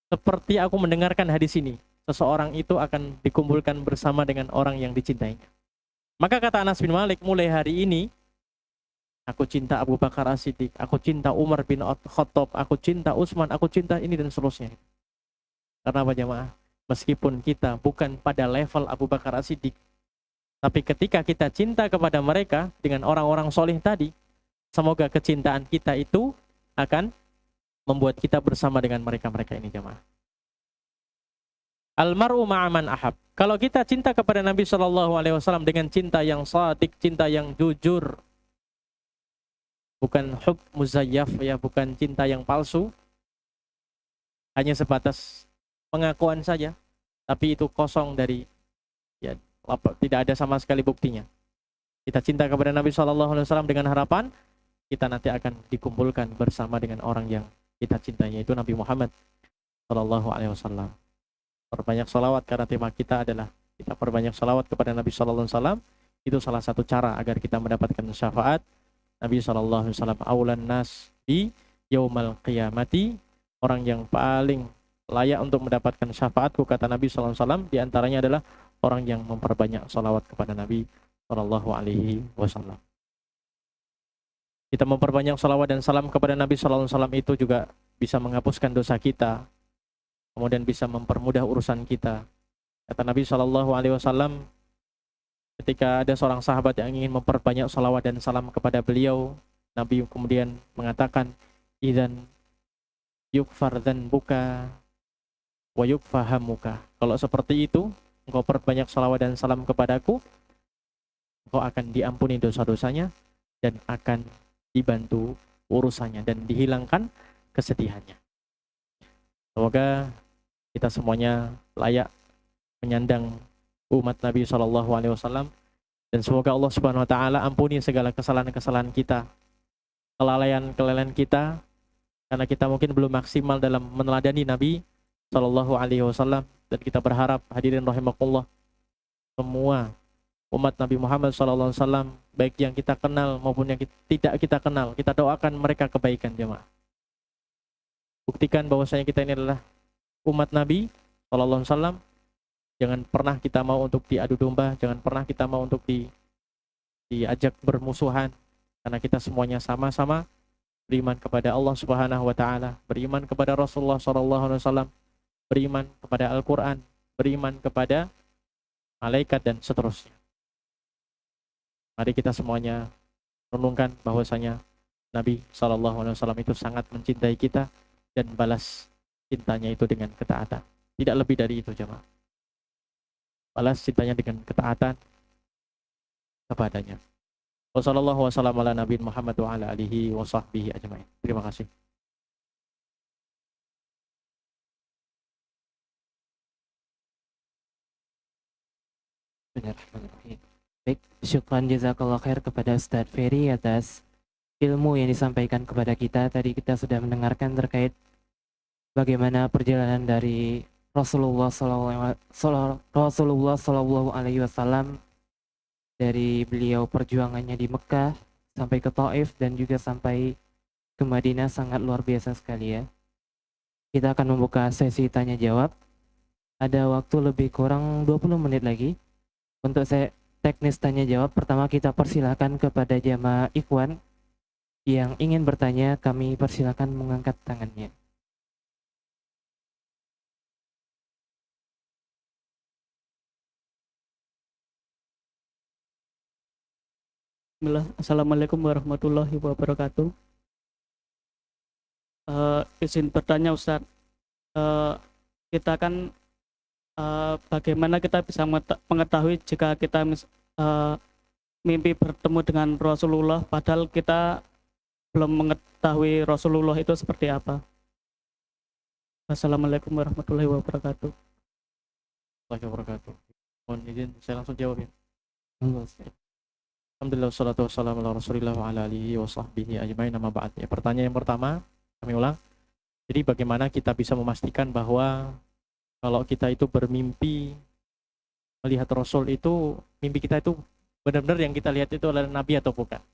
seperti aku mendengarkan hadis ini. Seseorang itu akan dikumpulkan bersama dengan orang yang dicintainya. Maka kata Anas bin Malik, mulai hari ini aku cinta Abu Bakar As-Siddiq, aku cinta Umar bin Khattab, aku cinta Utsman, aku cinta ini dan seterusnya. Karena apa jamaah? Meskipun kita bukan pada level Abu Bakar As-Siddiq, tapi ketika kita cinta kepada mereka dengan orang-orang soleh tadi, semoga kecintaan kita itu akan membuat kita bersama dengan mereka-mereka ini jamaah. Almaru ma'aman ahab. Kalau kita cinta kepada Nabi Shallallahu Alaihi Wasallam dengan cinta yang shadiq, cinta yang jujur, bukan hub muzayyaf ya, bukan cinta yang palsu, hanya sebatas pengakuan saja, tapi itu kosong dari ya, tidak ada sama sekali buktinya. Kita cinta kepada Nabi Shallallahu Alaihi Wasallam dengan harapan kita nanti akan dikumpulkan bersama dengan orang yang kita cintai, yaitu Nabi Muhammad Shallallahu Alaihi Wasallam. Perbanyak sholawat, karena tema kita adalah kita perbanyak sholawat kepada Nabi Shallallahu Alaihi Wasallam. Itu salah satu cara agar kita mendapatkan syafaat Nabi Shallallahu Alaihi Wasallam. Aulan nas di yaumal qiyamati, orang yang paling layak untuk mendapatkan syafaatku kata Nabi Shallallahu Alaihi Wasallam, di antaranya adalah orang yang memperbanyak sholawat kepada Nabi Shallallahu Alaihi Wasallam. Kita memperbanyak sholawat dan salam kepada Nabi Shallallahu Alaihi Wasallam itu juga bisa menghapuskan dosa kita, kemudian bisa mempermudah urusan kita. Kata Nabi Shallallahu Alaihi Wasallam, ketika ada seorang sahabat yang ingin memperbanyak sholawat dan salam kepada beliau, Nabi kemudian mengatakan, idzan yukfar dzanbuka wa yukfahamuka. Kalau seperti itu, engkau perbanyak sholawat dan salam kepadaku, engkau akan diampuni dosa-dosanya dan akan dibantu urusannya dan dihilangkan kesedihannya. Semoga kita semuanya layak menyandang umat Nabi Shallallahu Alaihi Wasallam, dan semoga Allah Subhanahu Wa Taala ampuni segala kesalahan-kesalahan kita, kelalaian kita, karena kita mungkin belum maksimal dalam meneladani Nabi Shallallahu Alaihi Wasallam. Dan kita berharap hadirin rahimakumullah, semua umat Nabi Muhammad Shallallahu Alaihi Wasallam, baik yang kita kenal maupun yang tidak kita kenal, kita doakan mereka kebaikan jemaah. Buktikan bahwasanya kita ini adalah umat Nabi sallallahu alaihi wasallam. Jangan pernah kita mau untuk diadu domba, jangan pernah kita mau untuk diajak bermusuhan, karena kita semuanya sama-sama beriman kepada Allah Subhanahu wa taala, beriman kepada Rasulullah sallallahu alaihi wasallam, beriman kepada Al-Qur'an, beriman kepada malaikat dan seterusnya. Mari kita semuanya renungkan bahwasanya Nabi sallallahu alaihi wasallam itu sangat mencintai kita dan balas cintanya itu dengan ketaatan. Tidak lebih dari itu, jemaah. Balas cintanya dengan ketaatan kepadanya. Wassallallahu wasallam ala nabiyina Muhammad wa ala alihi wa sahbihi ajmain. Terima kasih. Benar. Baik, syukran jazakallah khair kepada Ustadz Ferry atas ilmu yang disampaikan kepada kita. Tadi kita sudah mendengarkan terkait bagaimana perjalanan dari Rasulullah Sallallahu Alaihi Wasallam, dari beliau perjuangannya di Mekah sampai ke Taif dan juga sampai ke Madinah, sangat luar biasa sekali ya. Kita akan membuka sesi tanya jawab. Ada waktu lebih kurang 20 menit lagi untuk teknis tanya jawab. Pertama kita persilahkan kepada jamaah ikhwan yang ingin bertanya, kami persilahkan mengangkat tangannya. Bismillah. Assalamualaikum warahmatullahi wabarakatuh. Izin bertanya Ustaz, kita kan bagaimana kita bisa mengetahui jika kita mimpi bertemu dengan Rasulullah padahal kita belum mengetahui Rasulullah itu seperti apa? Assalamualaikum warahmatullahi wabarakatuh. Warahmatullahi wabarakatuh. Mohon izin saya langsung jawab ya. Alhamdulillah wassalatu wassalamu ala Rasulillah wa ala alihi wa sahbihi ajmain, amma ba'd. Ya, pertanyaan yang pertama, kami ulang. Jadi bagaimana kita bisa memastikan bahwa kalau kita itu bermimpi melihat Rasul itu, mimpi kita itu benar-benar yang kita lihat itu adalah Nabi atau bukan?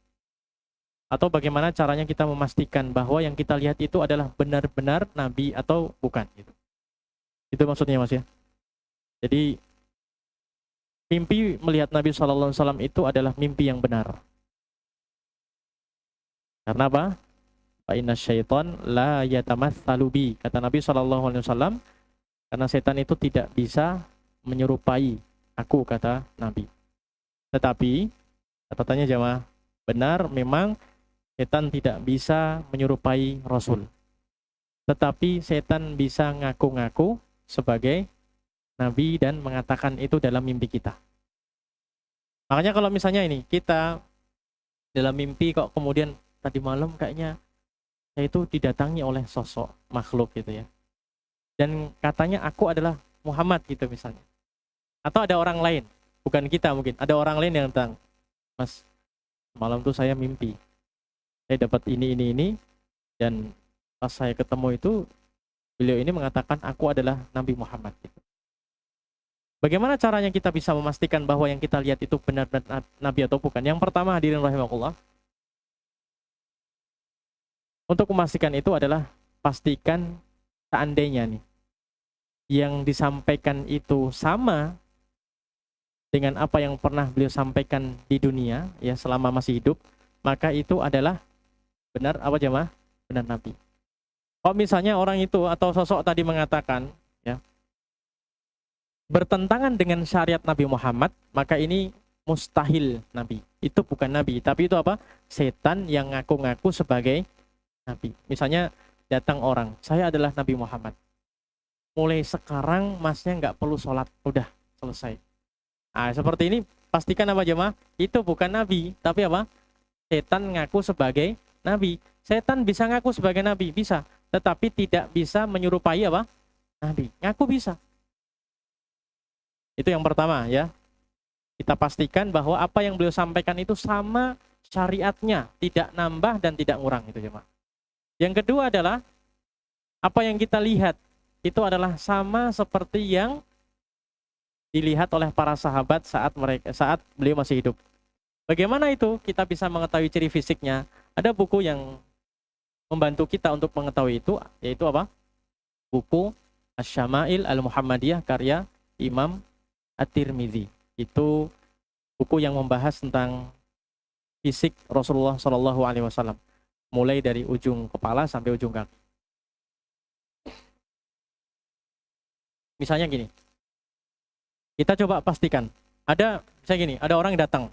Atau bagaimana caranya kita memastikan bahwa yang kita lihat itu adalah benar-benar Nabi atau bukan? Gitu. Itu maksudnya Mas ya. Jadi mimpi melihat Nabi SAW itu adalah mimpi yang benar. Karena apa? Fa inna syaitan la yatamatsalu bi. Kata Nabi SAW, karena setan itu tidak bisa menyerupai aku, kata Nabi. Tetapi, catatannya jamaah, benar memang setan tidak bisa menyerupai Rasul. Tetapi setan bisa ngaku-ngaku sebagai Nabi dan mengatakan itu dalam mimpi kita. Makanya kalau misalnya ini, kita dalam mimpi kok kemudian tadi malam kayaknya saya itu didatangi oleh sosok makhluk gitu ya. Dan katanya aku adalah Muhammad gitu misalnya. Atau ada orang lain, bukan kita mungkin, ada orang lain yang datang. Mas, malam tuh saya mimpi. Saya dapat ini, dan pas saya ketemu itu, beliau ini mengatakan aku adalah Nabi Muhammad gitu. Bagaimana caranya kita bisa memastikan bahwa yang kita lihat itu benar-benar Nabi atau bukan? Yang pertama, hadirin rahimakumullah, untuk memastikan itu adalah pastikan seandainya nih yang disampaikan itu sama dengan apa yang pernah beliau sampaikan di dunia ya selama masih hidup, maka itu adalah benar apa jemaah? Benar Nabi. Kalau misalnya orang itu atau sosok tadi mengatakan ya bertentangan dengan syariat Nabi Muhammad, maka ini mustahil Nabi. Itu bukan Nabi, tapi itu apa? Setan yang ngaku-ngaku sebagai Nabi. Misalnya datang orang, saya adalah Nabi Muhammad. Mulai sekarang masnya nggak perlu sholat, udah selesai. Nah, seperti ini pastikan apa jemaah? Itu bukan Nabi, tapi apa? Setan ngaku sebagai Nabi. Setan bisa ngaku sebagai Nabi, bisa. Tetapi tidak bisa menyerupai apa? Nabi. Ngaku bisa. Itu yang pertama ya. Kita pastikan bahwa apa yang beliau sampaikan itu sama syariatnya, tidak nambah dan tidak ngurang itu jemaah. Yang kedua adalah apa yang kita lihat itu adalah sama seperti yang dilihat oleh para sahabat saat beliau masih hidup. Bagaimana itu kita bisa mengetahui ciri fisiknya? Ada buku yang membantu kita untuk mengetahui itu, yaitu apa? Buku Asy-Syama'il Al-Muhammadiyah karya Imam At-Tirmidzi. Itu buku yang membahas tentang fisik Rasulullah Shallallahu Alaihi Wasallam, mulai dari ujung kepala sampai ujung kaki. Misalnya gini, kita coba pastikan, ada orang yang datang.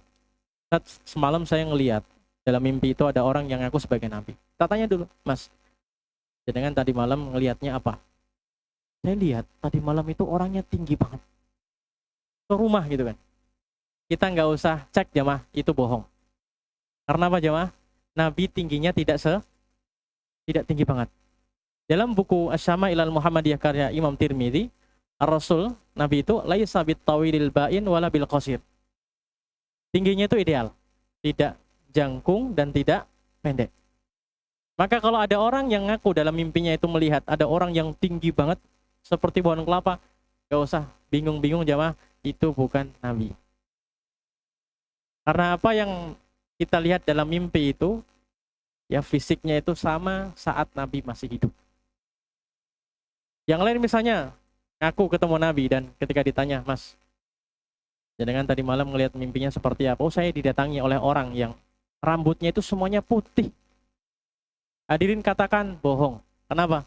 Semalam saya ngelihat dalam mimpi itu ada orang yang ngaku sebagai nabi. Kita tanya dulu, Mas, jenengan tadi malam ngelihatnya apa? Saya lihat tadi malam itu orangnya tinggi banget, ke rumah gitu kan. Kita nggak usah cek jamaah, itu bohong. Karena apa jamaah? Nabi tingginya tidak tinggi banget. Dalam buku Asy-Syama'il Al-Muhammadiyah karya Imam Tirmidzi, Rasul Nabi itu laisa bit tawilil ba'in wala bil qasir. Tingginya itu ideal, tidak jangkung dan tidak pendek. Maka kalau ada orang yang ngaku dalam mimpinya itu melihat ada orang yang tinggi banget seperti pohon kelapa, gak usah bingung-bingung jamaah, itu bukan Nabi. Karena apa yang kita lihat dalam mimpi itu, ya fisiknya itu sama saat Nabi masih hidup. Yang lain misalnya, ngaku ketemu Nabi dan ketika ditanya, Mas, jenengan tadi malam ngelihat mimpinya seperti apa? Oh, saya didatangi oleh orang yang rambutnya itu semuanya putih. Hadirin katakan bohong. Kenapa?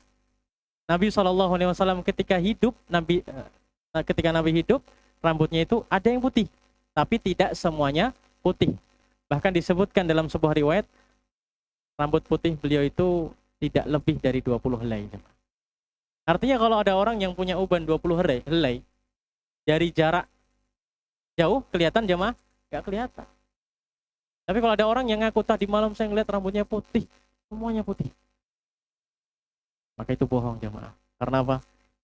Nabi SAW ketika Nabi hidup, rambutnya itu ada yang putih, tapi tidak semuanya putih. Bahkan disebutkan dalam sebuah riwayat, rambut putih beliau itu tidak lebih dari 20 helai. Artinya kalau ada orang yang punya uban 20 helai, dari jarak jauh kelihatan jamaah? Gak kelihatan. Tapi kalau ada orang yang ngaku tadi malam saya ngeliat rambutnya putih, semuanya putih, maka itu bohong jamaah. Karena apa?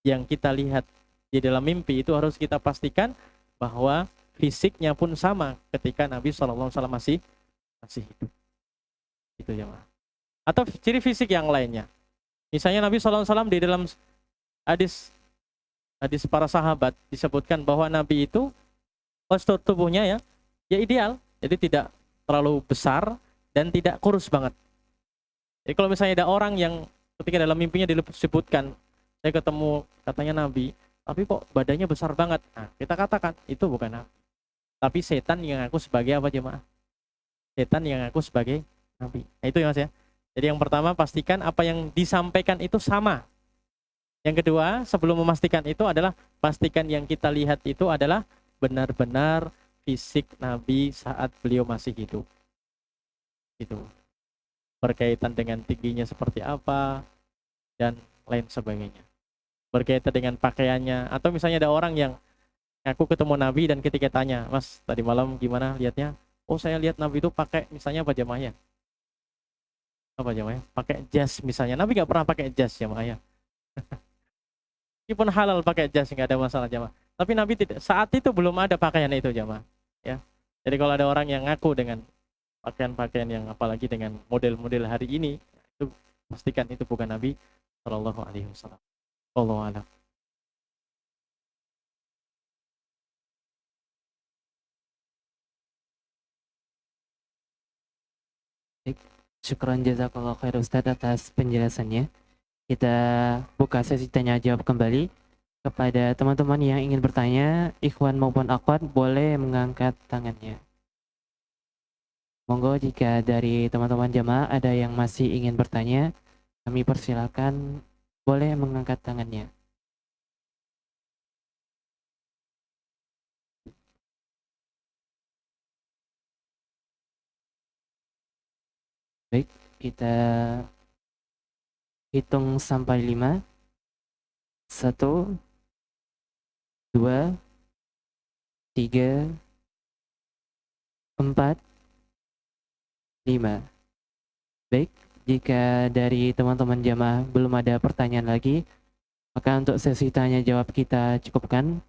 Yang kita lihat di dalam mimpi itu harus kita pastikan bahwa fisiknya pun sama ketika Nabi SAW masih hidup. Itu jamaah. Atau ciri fisik yang lainnya. Misalnya Nabi SAW di dalam hadis para sahabat disebutkan bahwa Nabi itu postur tubuhnya ya ideal, jadi tidak terlalu besar dan tidak kurus banget. Jadi kalau misalnya ada orang yang ketika dalam mimpinya disebutkan, saya ketemu katanya Nabi, tapi kok badannya besar banget. Nah, kita katakan itu bukan Nabi, tapi setan yang aku sebagai apa jemaah? Setan yang aku sebagai Nabi. Nah, itu ya Mas ya. Jadi yang pertama pastikan apa yang disampaikan itu sama. Yang kedua, sebelum memastikan itu adalah pastikan yang kita lihat itu adalah benar-benar fisik Nabi saat beliau masih hidup. Itu berkaitan dengan tingginya seperti apa dan lain sebagainya. Berkaitan dengan pakaiannya, atau misalnya ada orang yang aku ketemu Nabi dan ketika tanya, Mas tadi malam gimana lihatnya? Oh saya lihat Nabi itu pakai misalnya apa jamaahnya? Apa jamaahnya? Pakai jas misalnya. Nabi nggak pernah pakai jas jamaahnya. Meskipun halal pakai jas nggak ada masalah jamaah. Tapi Nabi tidak, saat itu belum ada pakaian itu jamaah. Ya. Jadi kalau ada orang yang ngaku dengan pakaian-pakaian yang apalagi dengan model-model hari ini, itu pastikan itu bukan Nabi Shallallahu Alaihi Wasallam. Wallahu a'lam. Syukran jazakallah khair Ustadz atas penjelasannya. Kita buka sesi tanya jawab kembali. Kepada teman-teman yang ingin bertanya, ikhwan maupun akhwat boleh mengangkat tangannya. Monggo jika dari teman-teman jamaah ada yang masih ingin bertanya, kami persilakan boleh mengangkat tangannya. Baik, kita hitung sampai 5. 1, 2, 3, 4, 5. Baik, jika dari teman-teman jamaah belum ada pertanyaan lagi, maka untuk sesi tanya jawab kita cukupkan.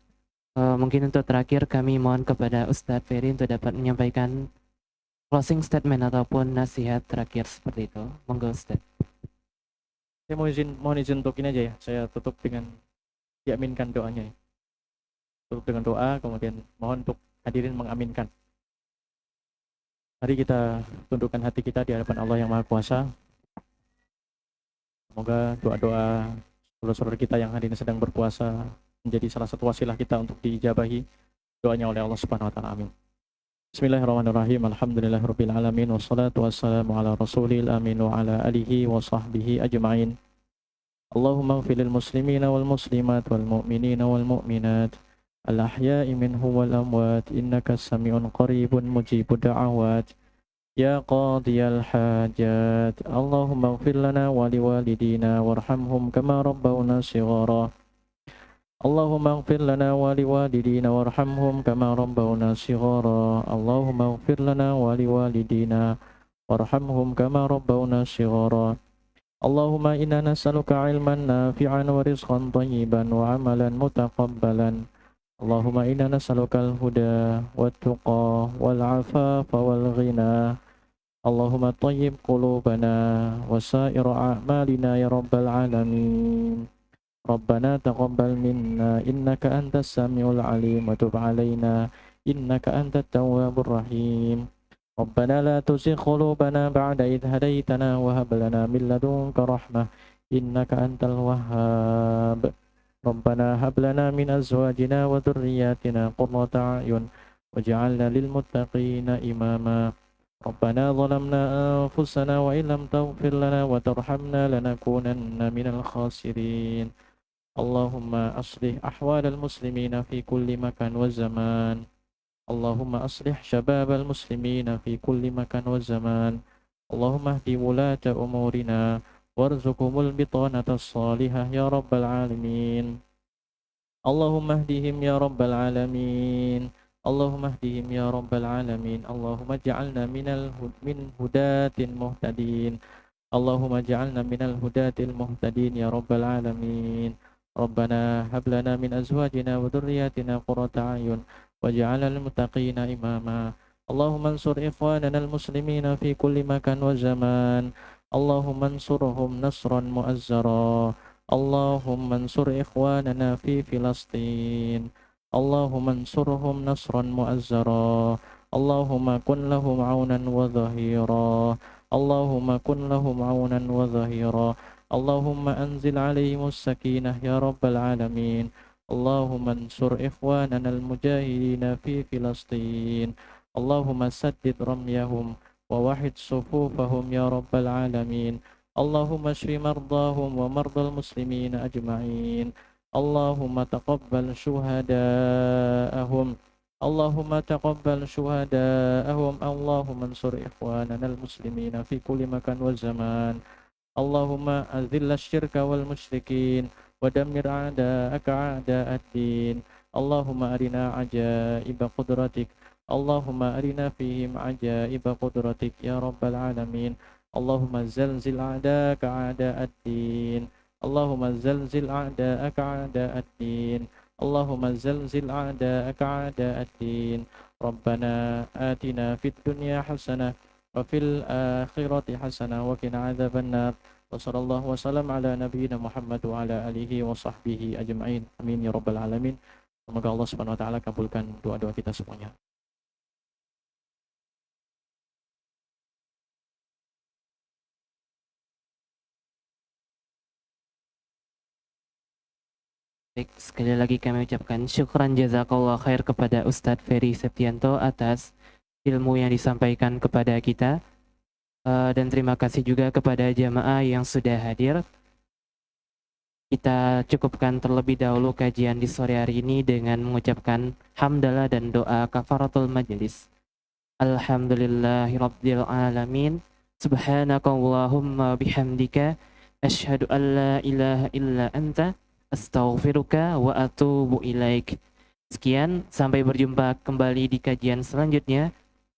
Mungkin untuk terakhir kami mohon kepada Ustadz Ferry untuk dapat menyampaikan closing statement ataupun nasihat terakhir seperti itu. Monggo Ustadz. Saya mohon izin untuk ini aja ya. Saya tutup dengan diaminkan doanya ya. Tutup dengan doa, kemudian mohon untuk hadirin mengaminkan. Mari kita tundukkan hati kita di hadapan Allah yang Maha Kuasa. Semoga doa-doa saudara-saudara kita yang hari ini sedang berpuasa menjadi salah satu wasilah kita untuk diijabahi doanya oleh Allah Subhanahu wa taala. Amin. Bismillahirrahmanirrahim. Alhamdulillahirabbil alamin wassalatu wassalamu ala rasulil amin wa ala alihi wa sahbihi ajmain. Allahumma ighfir lil muslimina wal muslimat wal mu'minina wal mu'minat al ahya'i minhum wal amwat innaka sami'un qaribun mujibud da'awat. Ya qadiyal hajat, Allahumma ighfir lana wa liwalidina warhamhum kama rabbawna shighara. Allahumma ighfir lana wa liwalidina warhamhum kama rabbawna shighara. Allahumma ighfir lana wa liwalidina warhamhum kama rabbawna shighara. Allahumma inna nas'aluka ilman nafi'an wa rizqan thayyiban wa amalan mutaqabbalan. Allahumma inna nas'aluka al-huda wat-tuqa wal-afafa wal-ghina. Allahumma tayyib qulubana wa sa'ira a'malina ya rabbal alamin. Rabbana taqabbal minna innaka antas samiul alim wa tub alaina innaka antat tawwabur rahim. Rabbana la tuzigh qulubana ba'da idh hadaytana wa hab lana min ladunka rahmah innaka antal wahhab. Rabbana hab lana min azwajina wa dhurriyyatina qurrata a'yun waj'alna lil muttaqina imama. Rabbana zalamna anfusana wa illam taghfir lana wa tarhamna lanakunanna minal khasirin. Allahumma aslih ahwalal muslimina fi kulli makan wa zaman. Allahumma aslih syababal muslimina fi kulli makan wa zaman. Allahumma hdi wulata umurina warzuqhumul bitanata salihah ya rabbal alamin. Allahumma hdihim ya rabbal alamin. Allahumma hdihim ya rabbal alamin. Allahumma ja'alna min hudatin muhtadin. Allahumma ja'alna minal hudatil muhtadin ya rabbal alamin. Rabbana hab lana min azwajina wa dhurriyyatina qurrata a'yun waj'alna lil muttaqina imama. Allahumma ansur ikhwanana al muslimina fi kulli makan wa zaman. Allahumma ansurhum nasran mu'azzara. Allahumma ansur ikhwanana fi Filastin. Allahumma ansurhum nasran mu'azzara. Allahumma kun lahum aunan wa dhahira. Allahumma kun lahum aunan wa dhahira. Allahumma anzil alaihimus sakinah ya rabbal alamin. Allahumma ansur ikhwanana al-mujahidina fi Filastin. Allahumma saddid ramyahum wa wahid sufufahum ya rabbal alamin. Allahumma shfi mardahum wa mardal muslimina ajma'in. Allahumma taqabbal syuhada'ahum. Allahumma taqabbal syuhada'ahum. Allahumma ansur ikhwanana al-muslimina fi kulli makan wa zaman. Allahumma azilla syirka wal musyrikin wa dammir a'da'aka a'da'ad-din. Allahumma arina ajaiba qudratik. Allahumma arina fihim ajaiba qudratik ya rabbal alamin. Allahumma zalzil a'da'aka a'da'ad-din. Allahumma zalzil a'da'aka a'da'ad-din. Allahumma zalzil a'da'aka a'da'ad-din. Rabbana atina fid dunya hasanah wa fil akhirati hasanah wa qina adzabannar. Wa sallallahu wasallam ala nabiyyina Muhammad wa ala alihi wa sahbihi ajma'in. Amin ya rabbal alamin. Semoga Allah Subhanahu wa taala kabulkan doa-doa kita semuanya. Baik, sekali lagi kami ucapkan syukran jazakallah khair kepada Ustadz Ferry Septianto atas ilmu yang disampaikan kepada kita. Dan terima kasih juga kepada jamaah yang sudah hadir. Kita cukupkan terlebih dahulu kajian di sore hari ini dengan mengucapkan hamdalah dan doa kafaratul majelis. Alhamdulillahirabbil alamin. Subhanakallahumma bihamdika asyhadu an la ilaha illa anta astaghfiruka wa atubu ilaik. Sekian, sampai berjumpa kembali di kajian selanjutnya.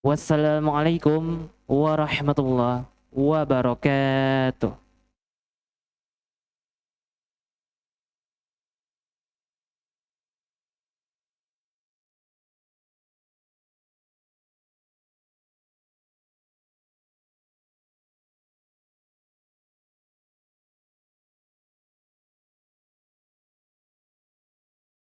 Wassalamualaikum warahmatullahi wabarakatuh.